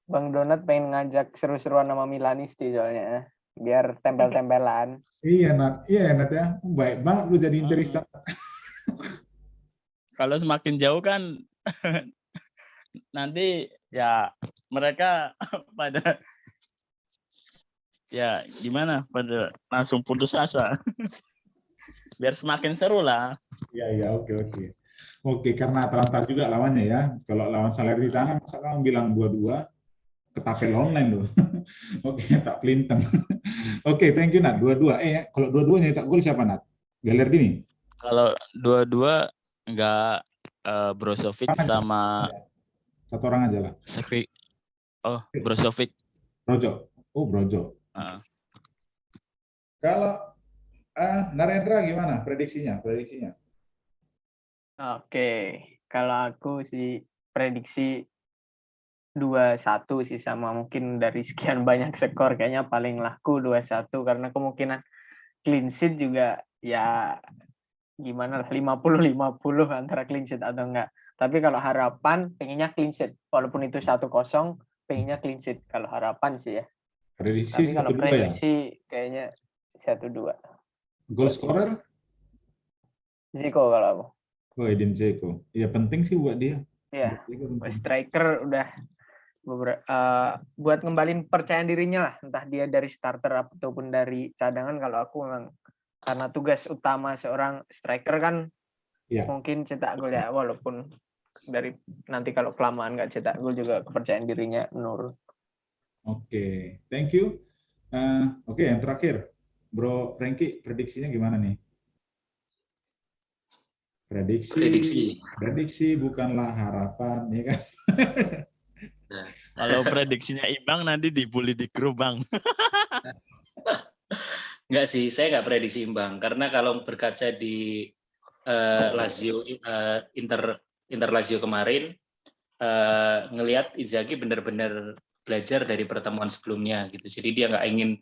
E: Bang Donat pengen ngajak seru-seruan sama Milanisti soalnya, biar tempel-tempelan.
A: Iya Nat ya, baik banget lu jadi Interista.
F: Kalau semakin jauh kan nanti ya mereka pada ya gimana pada langsung putus asa. Biar semakin seru lah.
A: Iya, oke, karena Atalanta juga lawannya ya. Kalau lawan Salernitana masa kamu bilang 2-2, ketapel online loh. Oke, tak pelintang. Oke, thank you Nat. 2-2. Kalau 2-2 nyetak gol siapa Nat? Galerdi.
F: Kalau 2-2 enggak Brozovic sama
A: satu orang aja lah.
F: Brozovic.
A: Brojo. Oh, Brojo. Kalau Narendra gimana prediksinya?
E: Oke, kalau aku sih prediksi 2-1 sih, sama mungkin dari sekian banyak skor kayaknya paling laku 2-1 karena kemungkinan clean sheet juga ya gimana lah 50-50 antara clean sheet atau enggak. Tapi kalau harapan pengennya clean sheet, walaupun itu 1-0 pengennya clean sheet kalau harapan sih ya.
A: Prediksi.
E: Tapi kalau prediksi kayaknya 1-2.
A: Goal scorer?
E: Zico kalau aku.
A: Oh, Edin Dzeko. Ya penting sih buat dia.
E: Iya. Striker udah buat ngembalin percayaan dirinya lah, entah dia dari starter ataupun dari cadangan. Kalau aku memang karena tugas utama seorang striker kan mungkin cetak gol ya, walaupun dari nanti kalau kelamaan nggak cetak gol juga kepercayaan dirinya menurun.
A: Oke, thank you. Oke, yang terakhir, Bro Franky, prediksinya gimana nih? Prediksi bukanlah harapan, ya kan?
F: Kalau prediksinya imbang nanti dibully di grup Bang.
C: Enggak sih, saya nggak prediksi imbang karena kalau berkaca di Lazio Inter Lazio kemarin, ngelihat Inzaghi benar-benar belajar dari pertemuan sebelumnya gitu. Jadi dia nggak ingin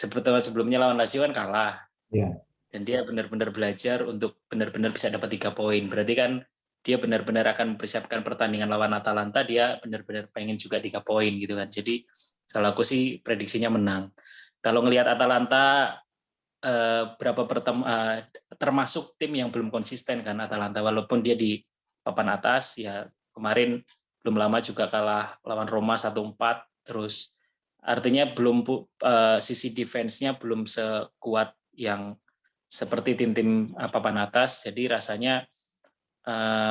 C: pertemuan sebelumnya lawan Lazio kan kalah. Dan dia benar-benar belajar untuk benar-benar bisa dapat 3 poin. Berarti kan dia benar-benar akan mempersiapkan pertandingan lawan Atalanta, dia benar-benar pengen juga 3 poin gitu kan. Jadi kalau aku sih prediksinya menang. Kalau ngelihat Atalanta termasuk tim yang belum konsisten kan Atalanta, walaupun dia di papan atas ya, kemarin belum lama juga kalah lawan Roma 1-4, terus artinya belum sisi defense-nya belum sekuat yang seperti tim-tim papan atas. Jadi rasanya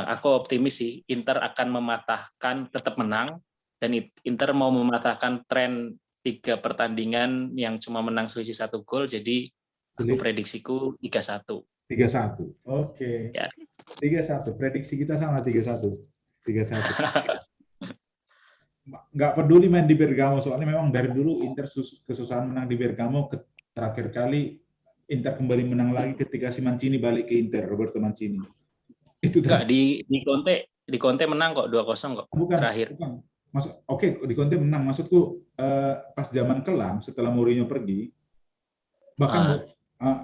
C: aku optimis sih Inter akan mematahkan, tetap menang, dan Inter mau mematahkan tren 3 pertandingan yang cuma menang selisih 1 gol. Jadi aku prediksiku 3-1.
A: 3-1. Oke.
C: Ya.
A: 3-1. Prediksi kita sama 3-1. 3-1. Nggak peduli main di Bergamo, soalnya memang dari dulu Inter kesusahan menang di Bergamo. Terakhir kali Inter kembali menang lagi ketika si Mancini balik ke Inter, Roberto Mancini. Itu
C: enggak, di Conte menang kok 2-0 kok.
A: Bukan,
C: terakhir.
A: Bukan. Oke, di Conte menang. Maksudku pas zaman kelam setelah Mourinho pergi, bahkan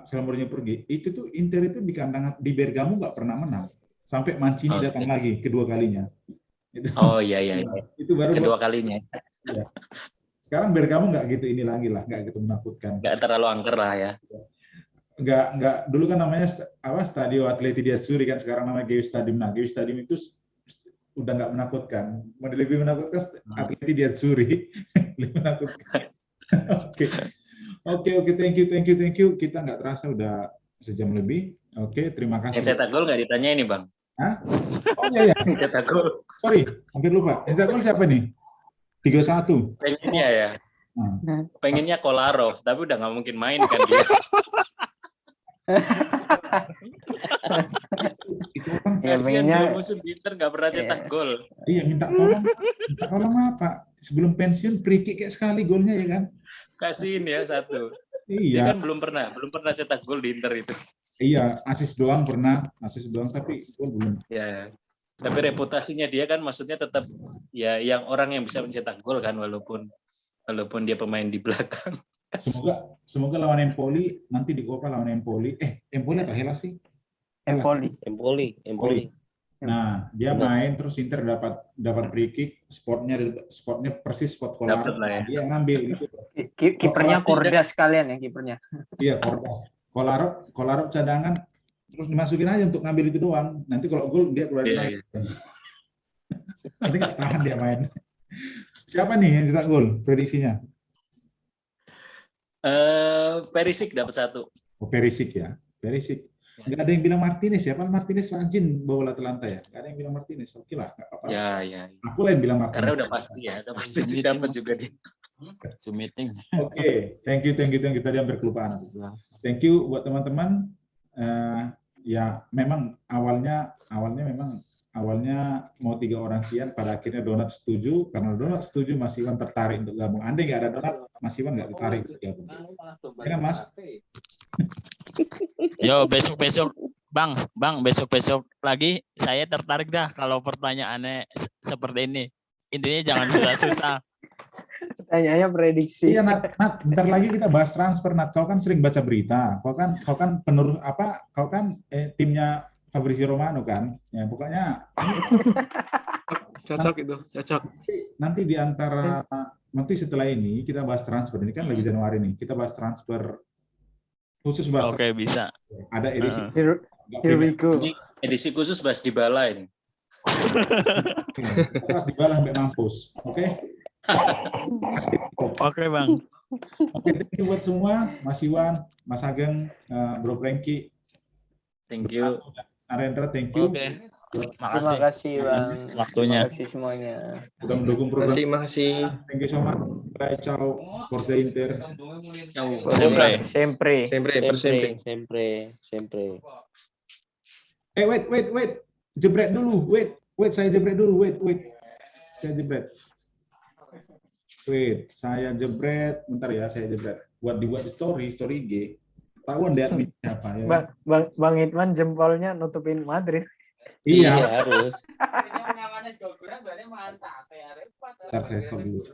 A: setelah Mourinho pergi, itu tuh Inter itu di kandang di Bergamo nggak pernah menang sampai Mancini datang lagi kedua kalinya. Itu,
C: iya.
A: Itu baru
C: kedua kalinya.
A: Ya. Sekarang Bergamo nggak gitu ini lagi lah, nggak gitu menakutkan.
C: Nggak terlalu angker lah ya.
A: Nggak dulu kan namanya Stadio Atleti di Azzurri kan, sekarang namanya Gewi Stadium. Nah, Gewi Stadium itu udah nggak menakutkan. Lebih menakutkan Atleti di Azzurri. Lebih menakutkan. Oke, thank you. Kita nggak terasa udah sejam lebih. Oke, terima kasih.
C: Yang cetak gol nggak ditanya ini, Bang.
A: Hah? Oh iya.
C: Cetak gol.
A: Sorry, hampir lupa. Yang cetak gol siapa nih? 3-1.
C: Pengennya ya. Pengennya Kolarov, tapi udah nggak mungkin main kan dia.
A: Itu orang
C: kasihan dia musuh Inter nggak pernah cetak gol.
A: Iya, minta tolong apa? Sebelum pensiun free kick kayak sekali golnya ya kan?
C: Kasihin ya satu.
A: Iya.
C: Dia kan belum pernah cetak gol di Inter itu.
A: Iya, asis doang pernah, asis doang tapi gol belum.
C: Ya. Tapi reputasinya dia kan maksudnya tetap ya yang orang yang bisa mencetak gol kan walaupun dia pemain di belakang.
A: Semoga lawan Empoli nanti di Copa lawan Empoli. Empoli atau Hellas sih?
E: Empoli.
A: Nah, dia main terus Inter dapat free kick, spotnya persis spot Kolarov.
C: Ya.
A: Dia ngambil gitu.
E: Kipernya Kordas sekalian ya kipernya.
A: Iya, Kordas. Kolarov cadangan terus dimasukin aja untuk ngambil itu doang. Nanti kalau gol dia keluar lagi. Nanti nggak tahan dia main. Siapa nih yang cetak gol? Prediksinya?
C: Perisic dapat 1.
A: Oh, Perisic ya. Perisic. Nggak ada yang bilang Martinez ya, kan Martinez rajin bawa Atalanta ya. Nggak ada yang bilang Martinez. Oke lah, nggak apa-apa.
C: Ya.
A: Aku lah yang bilang Martinez.
C: Karena udah pasti dapat juga dia.
F: Zoom meeting.
A: Oke, thank you. Tadi hampir kelupaan. Thank you buat teman-teman. Ya, memang awalnya mau 3 orang sekian, pada akhirnya Donat setuju. Karena Donat setuju, Mas Iwan tertarik untuk gabung. Andai nggak ada Donat, Mas Iwan nggak tertarik untuk gabung. Ya kan, Mas?
F: Yo, besok-besok Bang, besok-besok lagi saya tertarik dah kalau pertanyaannya seperti ini. Intinya jangan susah-susah.
E: Pertanyaannya prediksi.
A: Iya, Nat, bentar lagi kita bahas transfer, Nat. Kau kan sering baca berita. Kau kan penerus apa? Kau kan timnya Fabrizio Romano kan? Ya, pokoknya
B: cocok.
A: Nanti di antara nanti setelah ini kita bahas transfer. Ini kan lagi Januari nih. Kita bahas transfer khusus bahas.
F: Oke, bisa.
A: Ada edisi.
E: Here we go.
C: Edisi khusus bahas Dybala ini.
A: Kita bahas Dybala sampai mampus. Oke?
F: Oke, Bang.
A: Oke, thank you buat semua. Mas Iwan, Mas Ageng, Bro Franky.
C: Thank you.
A: Narendra, thank you.
F: Oke.
E: Terima kasih Bang.
F: Waktunya.
E: Terima kasih semuanya.
A: Sudah mendukung program.
B: Makasih.
A: Thank you so much. Bye, ciao. Forza Inter.
E: Sempre.
A: Wait. Jebret dulu. Wait, saya jebret dulu. Wait. Saya jebret. Saya jebret. Bentar ya, saya jebret. Dibuat di story IG. Tahuan deh admin siapa ya.
E: Bang Itman jempolnya nutupin Madrid.
A: Iya.
D: Harus.
A: Bentar, saya stop dulu.